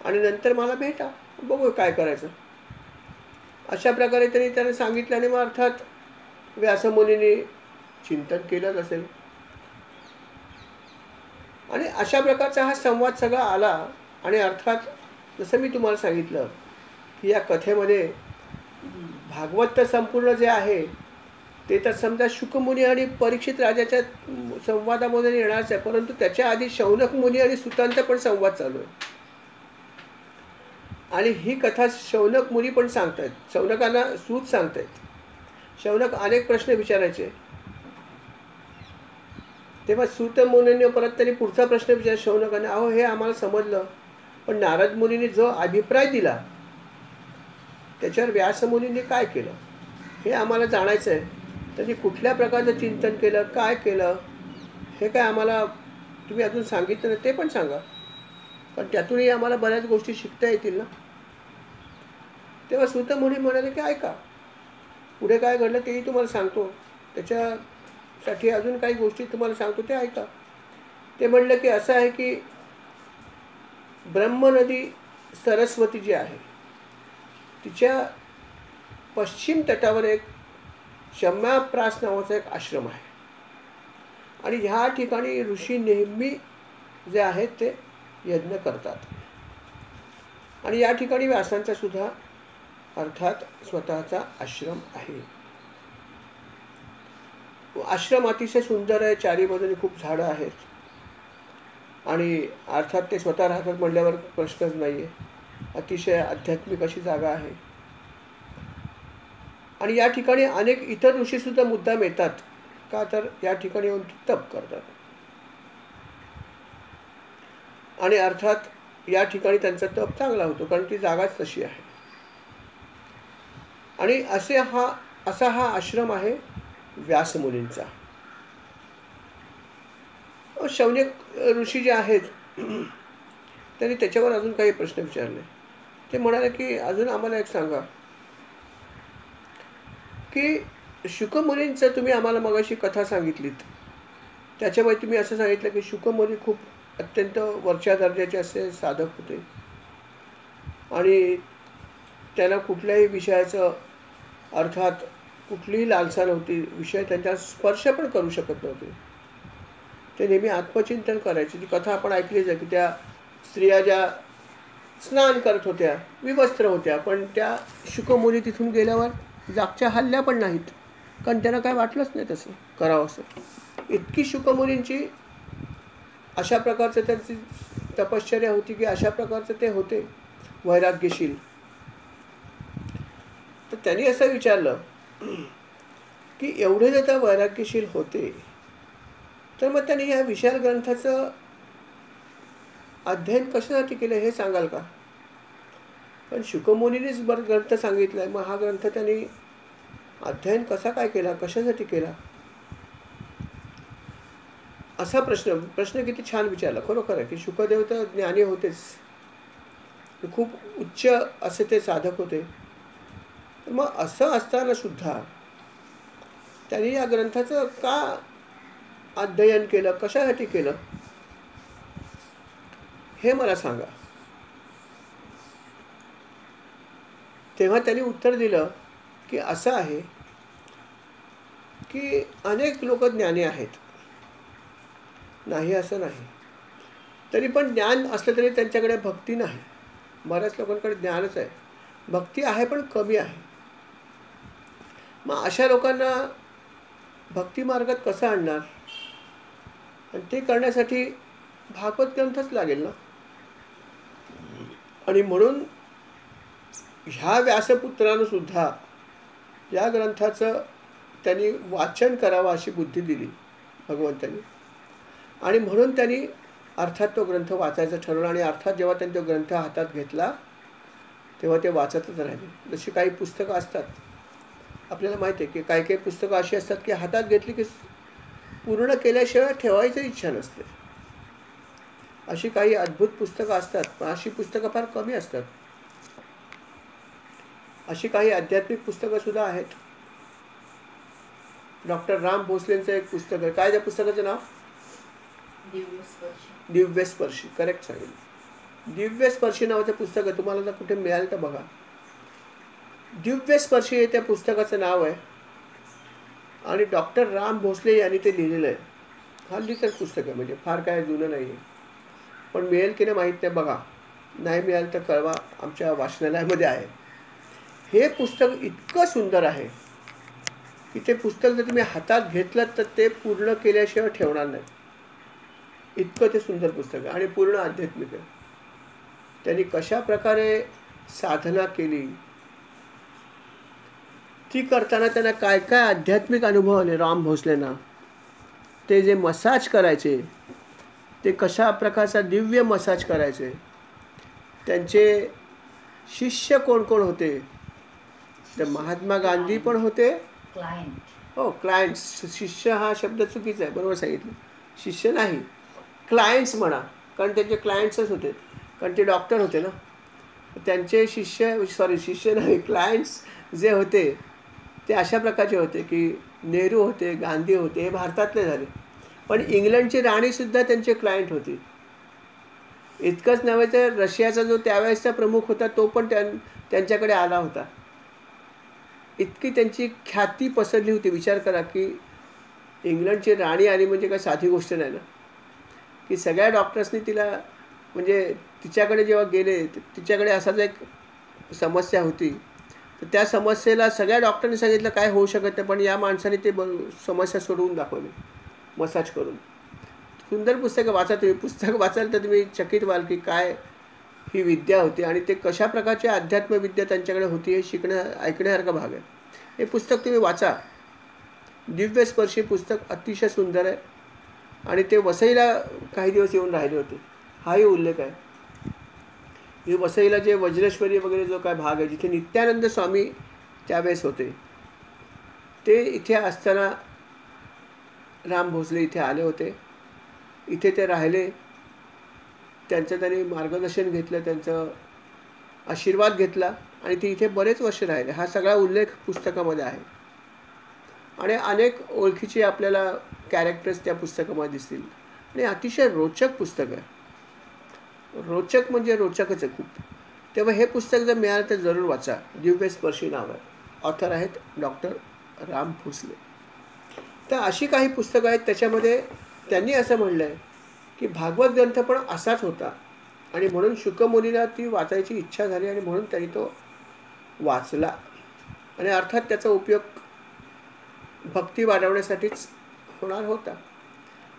आणि नंतर मला भेटा, बघू काय करायचं. अशा प्रकारे तरी त्याने सांगितल्याने मग अर्थात व्यासमुनींनी चिंतन केलंच असेल. आणि अशा प्रकारचा हा संवाद सगळा आला. आणि अर्थात जसं मी तुम्हाला सांगितलं की या कथेमध्ये भागवत तर संपूर्ण जे आहे ते तर समजा शुकमुनी आणि परीक्षित राजाच्या संवादामध्ये येणारच आहे, परंतु त्याच्या आधी शौनक मुनी आणि सुतांचा पण संवाद चालू आहे. आणि ही कथा शौनक मुनी पण सांगतायत, शौनकांना सूत सांगतायत. शौनक अनेक प्रश्न विचारायचे, तेव्हा सूत मुनीने परत त्यांनी पुढचा प्रश्न विचारला शौनकांना, अहो हे आम्हाला समजलं, पण नारद मुनीने जो अभिप्राय दिला त्याच्यावर व्यासमुनींनी काय केलं हे आम्हाला जाणायचं आहे. त्यांनी कुठल्या प्रकारचं चिंतन केलं, काय केलं, हे काय आम्हाला तुम्ही अजून सांगितलं नाही, ते पण सांगा, पण त्यातूनही आम्हाला बऱ्याच गोष्टी शिकता येतील ना. तेव्हा सूत मुनी म्हणाले की ऐका, पुढे काय घडलं तेही तुम्हाला सांगतो, त्याच्यासाठी अजून काही गोष्टी तुम्हाला सांगतो, ते ऐका. ते म्हणलं की असं आहे की ब्रह्मनदी सरस्वती जी आहे तिच्या पश्चिम तटावर एक शम्याप्रास नावाचा एक आश्रम आहे. आणि ह्या ठिकाणी ऋषी नेहमी जे आहेत ते यज्ञ करतात. आणि या ठिकाणी व्यासांचा सुद्धा अर्थात स्वतःचा आश्रम आहे. आश्रम अतिशय सुंदर आहे, चारी बाजूने खूप झाडं आहेत. आणि अर्थात ते स्वतः राहतात म्हटल्यावर प्रश्नच नाही आहे. अतिशय आध्यात्मिक अशी जागा आहे. आणि या ठिकाणी अनेक इतर ऋषीसुद्धा मुद्दाम येतात, का तर या ठिकाणी येऊन तप करतात. आणि अर्थात या ठिकाणी त्यांचा तप चांगला होतो, कारण ती जागाच तशी आहे. आणि असा हा आश्रम आहे व्यासमुनींचा. शौनक ऋषी जे आहेत त्यांनी त्याच्यावर अजून काही प्रश्न विचारले. ते म्हणाले की अजून आम्हाला एक सांगा की शुकमुनींचं तुम्ही आम्हाला मगाशी कथा सांगितलीत, त्याच्यामुळे तुम्ही असं सांगितलं की शुकमुनी खूप अत्यंत वरच्या दर्जाचे असे साधक होते आणि त्यांना कुठल्याही विषयाचं अर्थात कुठलीही लालसा नव्हती, विषय त्यांच्या स्पर्श पण करू शकत नव्हते. ते नेहमी आत्मचिंतन करायचे. ती कथा आपण ऐकलीच आहे की त्या स्त्रिया ज्या स्नान करत होत्या, विवस्त्र होत्या, पण त्या शुकमुनी तिथून गेल्यावर जागच्या हल्ल्या पण नाहीत, कारण त्यांना काय वाटलंच नाही तसं करावं असं. इतकी शुकमुनींची अशा प्रकारचं त्यांची तपश्चर्या होती की अशा प्रकारचं ते होते वैराग्यशील. तर त्यांनी असं विचारलं की एवढे जर त्या वैराग्यशील होते तर मग त्यांनी या विशाल ग्रंथाचं अध्ययन कशासाठी केलं हे सांगाल का. पण शुकमुनीनेच ग्रंथ सांगितलाय, मग हा ग्रंथ त्यांनी अध्ययन कसा काय केला, कशासाठी केला, असा प्रश्न किती छान विचारला. खरोखर आहे की शुकदेव तर ज्ञानी होतेच, खूप उच्च असे ते साधक होते. मग असं असताना सुद्धा त्यांनी या ग्रंथाचं का अध्ययन केलं, कशासाठी केलं हे मला सांगा. तेव्हा त्यांनी उत्तर दिलं की असं आहे की अनेक लोक ज्ञानी आहेत, नाही असं नाही, तरी पण ज्ञान असलं तरी त्यांच्याकडे भक्ती नाही. बऱ्याच लोकांकडे ज्ञानच आहे, भक्ती आहे पण कमी आहे. मग अशा लोकांना भक्ती मार्गात कसं आणणार? आणि ते करण्यासाठी भागवत ग्रंथच लागेल ना. आणि म्हणून ह्या व्यासपुत्रानं सुद्धा या ग्रंथाचं त्यांनी वाचन करावं अशी बुद्धी दिली भगवंतांनी. आणि म्हणून त्यांनी अर्थात तो ग्रंथ वाचायचं ठरवलं. आणि अर्थात जेव्हा त्यांनी तो ग्रंथ हातात घेतला तेव्हा ते वाचतच राहिले. जशी काही पुस्तकं असतात, आपल्याला माहिती आहे की काही काही पुस्तकं अशी असतात की हातात घेतली की पूर्ण केल्याशिवाय ठेवायची इच्छा नसते. अशी काही अद्भुत पुस्तकं असतात, पण अशी पुस्तकं फार कमी असतात. अशी काही आध्यात्मिक पुस्तकं सुद्धा आहेत. डॉक्टर राम भोसलेंचं एक पुस्तक आहे. काय त्या पुस्तकाचं नाव? दिव्यस्पर्शी. करेक्ट सांगितलं. दिव्यस्पर्शी नावाचं पुस्तक आहे. तुम्हाला जर कुठे मिळालं तर बघा. दिव्यस्पर्शी हे त्या पुस्तकाचं नाव आहे. आणि डॉक्टर राम भोसले यांनी ते लिहिलेलं आहे. हल्लीचंच पुस्तक आहे, म्हणजे फार काय जुनं नाही आहे. पण मिळेल की नाही माहीत नाही, बघा. नाही मिळालं तर कळवा, आमच्या वाचनालयामध्ये आहे. हे पुस्तक इतकं सुंदर आहे की ते पुस्तक जर तुम्ही हातात घेतलं तर ते पूर्ण केल्याशिवाय ठेवणार नाही. इतकं ते सुंदर पुस्तक आहे आणि पूर्ण आध्यात्मिक आहे. त्यांनी कशा प्रकारे साधना केली, ती करताना त्यांना काय काय आध्यात्मिक अनुभव आले राम भोसलेंना. ते जे मसाज करायचे, ते कशा प्रकारचा दिव्य मसाज करायचे. त्यांचे शिष्य कोण कोण होते? तर महात्मा गांधी पण होते. हो, क्लायंट्स. शिष्य हा शब्द चुकीचा आहे, बरोबर सांगितलं. शिष्य नाही, क्लायंट्स म्हणा, कारण त्यांचे क्लायंट्सच होते, कारण ते डॉक्टर होते ना. त्यांचे शिष्य नाही, क्लायंट्स जे होते ते अशा प्रकारचे होते की नेहरू होते, गांधी होते, हे भारतातले झाले. पण इंग्लंडची राणीसुद्धा त्यांचे क्लायंट होती. इतकंच नव्हे तर रशियाचा जो त्यावेळेसचा प्रमुख होता तो पण त्यांच्याकडे आला होता. इतकी त्यांची ख्याती पसरली होती. विचार करा की इंग्लंडची राणी आली म्हणजे काय साधी गोष्ट नाही ना. की सगळ्या डॉक्टर्सनी तिला, म्हणजे तिच्याकडे जेव्हा गेले, तिच्याकडे असाच एक समस्या होती. तर त्या समस्येला सगळ्या डॉक्टरांनी सांगितलं काय होऊ शकत नाही, पण या माणसाने ते समस्या सोडवून दाखवली मसाज करून. सुंदर पुस्तकं वाचा तुम्ही. पुस्तक वाचाल तर तुम्ही चकित व्हाल की काय ही विद्या होती आणि ते कशा प्रकारची अध्यात्मविद्या त्यांच्याकडे होती हे ऐकण्यासारखा भाग आहे. हे पुस्तक तुम्ही वाचा. दिव्यस्पर्शी पुस्तक अतिशय सुंदर आहे. आणि ते वसईला काही दिवस येऊन राहिले होते, हाही उल्लेख आहे. हे वसईला जे वज्रेश्वरी वगैरे जो काय भाग आहे, जिथे नित्यानंद स्वामी त्यावेळेस होते, ते इथे असताना राम भोसले इथे आले होते. इथे ते राहिले. त्यांचं त्यांनी मार्गदर्शन घेतलं, त्यांचं आशीर्वाद घेतला आणि ते इथे बरेच वर्ष राहिले. हा सगळा उल्लेख पुस्तकामध्ये आहे. आणि अनेक ओळखीचे आपल्याला कॅरेक्टर्स त्या पुस्तकामध्ये दिसतील. आणि अतिशय रोचक पुस्तक आहे. रोचक म्हणजे रोचकच आहे खूप. तेव्हा हे पुस्तक जर मिळालं तर जरूर वाचा. दिव्यस्पर्शी नाव आहे. ऑथर आहेत डॉक्टर राम भोसले. तर अशी काही पुस्तकं आहेत. त्याच्यामध्ये त्यांनी असं म्हणलं आहे की भागवत ग्रंथ पण असाच होता आणि म्हणून शुकमुनीला ती वाचायची इच्छा झाली आणि म्हणून त्यांनी तो वाचला. आणि अर्थात त्याचा उपयोग भक्ती वाढवण्यासाठीच होणार होता.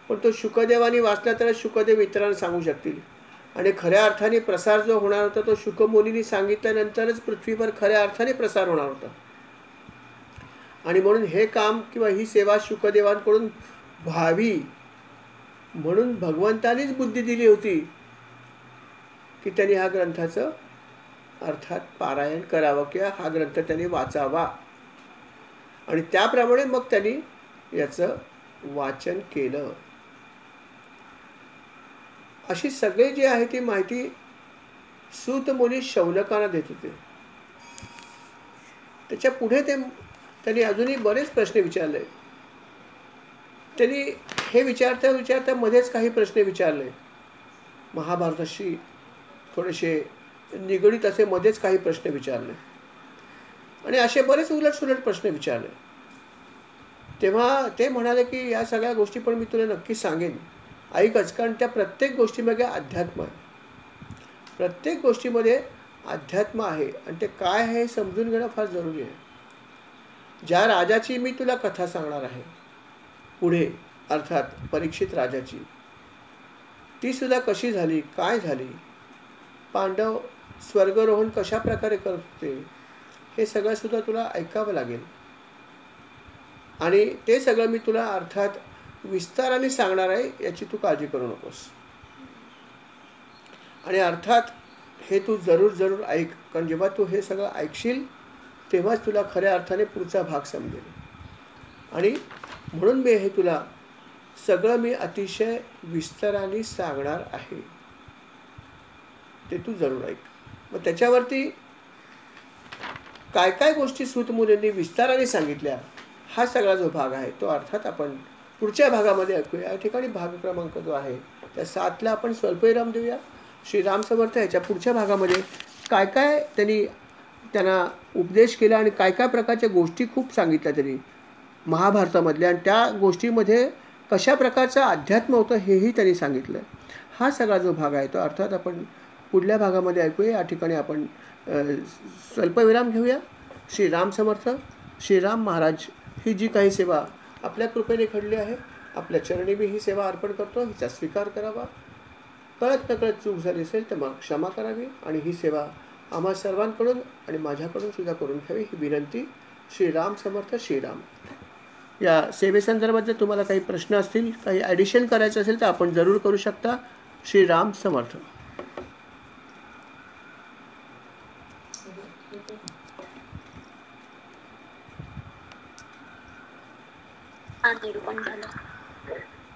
पण तो शुकदेवानी वाचला तर शुकदेव इतरांना सांगू शकतील. आणि खऱ्या अर्थाने प्रसार जो होणार होता तो शुकमुनींनी सांगितल्यानंतरच पृथ्वीवर खऱ्या अर्थाने प्रसार होणार होता. आणि म्हणून हे काम किंवा ही सेवा शुकदेवांकडून व्हावी म्हणून भगवंतानीच बुद्धी दिली होती की त्यांनी हा ग्रंथाचं अर्थात पारायण करावं किंवा हा ग्रंथ त्यांनी वाचावा. आणि त्याप्रमाणे मग त्यांनी याचं वाचन केलं. अशी सगळी जी आहे ती माहिती सूत मुनी शौनकांना देत होते. त्याच्या पुढे त्यांनी अजूनही बरेच प्रश्न विचारले. त्यांनी हे विचारता मध्येच काही प्रश्न विचारले. महाभारताशी थोडेसे निगडीत असे मध्येच काही प्रश्न विचारले. आणि असे बरेच उलटसुलट प्रश्न विचारले. तेव्हा ते म्हणाले की या सगळ्या गोष्टी पण मी तुला नक्की सांगेन, ऐकच, कारण त्या प्रत्येक गोष्टीमध्ये अध्यात्म आहे. प्रत्येक गोष्टीमध्ये अध्यात्म आहे आणि ते काय आहे हे समजून घेणं फार जरुरी आहे. ज्या राजाची मी तुला कथा सांगणार आहे पुढे, अर्थात परीक्षित राजाची, ती सुद्धा कशी झाली, काय झाली, पांडव स्वर्गरोहण कशा प्रकारे करत होते, हे सगळं सुद्धा तुला ऐकावं लागेल. आणि ते सगळं मी तुला अर्थात विस्ताराने सांगणार आहे, याची तू काळजी करू नकोस. आणि अर्थात हे तू जरूर जरूर ऐक, कारण जेव्हा तू हे सगळं ऐकशील तेव्हाच तुला खऱ्या अर्थाने पुढचा भाग समजेल. आणि म्हणून मी हे तुला सगळं मी अतिशय विस्ताराने सांगणार आहे, ते तू जरूर ऐक. मग त्याच्यावरती काय काय गोष्टी सूत मुनींनी विस्ताराने सांगितल्या, हा सगळा जो भाग आहे तो अर्थात आपण पुढच्या भागामध्ये ऐकूया. या ठिकाणी भाग क्रमांक जो आहे त्या 7ला आपण स्वल्पविराम देऊया. श्रीराम समर्थ याच्या पुढच्या भागामध्ये काय काय त्यांना उपदेश केला आणि काय काय प्रकारच्या गोष्टी खूप सांगितल्या त्यांनी महाभारतामधल्या, आणि त्या गोष्टीमध्ये कशा प्रकारचं अध्यात्म होतं हेही त्यांनी सांगितलं. हा सगळा जो भाग आहे तो अर्थात आपण पुढल्या भागामध्ये ऐकूया. या ठिकाणी आपण स्वल्पविराम घेऊया. श्रीराम समर्थ. श्रीराम महाराज ही जी काही सेवा आपल्या कृपेने घडली आहे, आपल्या चरणी मी ही सेवा अर्पण करतो, हिचा स्वीकार करावा. कळत नकळत चूक झाली असेल तर मग क्षमा करावी आणि ही सेवा आम्हा सर्वांकडून आणि माझ्याकडून सुद्धा करून घ्यावी, ही विनंती. श्रीराम समर्थ. श्रीराम. या सेवेसंदर्भात जर तुम्हाला काही प्रश्न असतील, काही ॲडिशन करायचं असेल तर आपण जरूर करू शकता. श्रीराम समर्थ.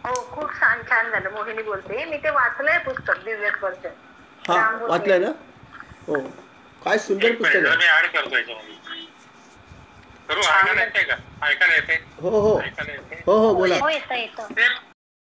हो, खूप छान छान झालं. मोहिनी बोलते. मी ते वाचलंय पुस्तक दिव्य स्पर्श. हा, वाचलंय ना? हो, काय सुंदर पुस्तक आहे. मी ऍड करतो याच्यामध्ये. करू? ऐकायला येते का? ऐकायला येते? हो हो ऐकायला येते? हो हो बोला. हो, येतं येतं. ते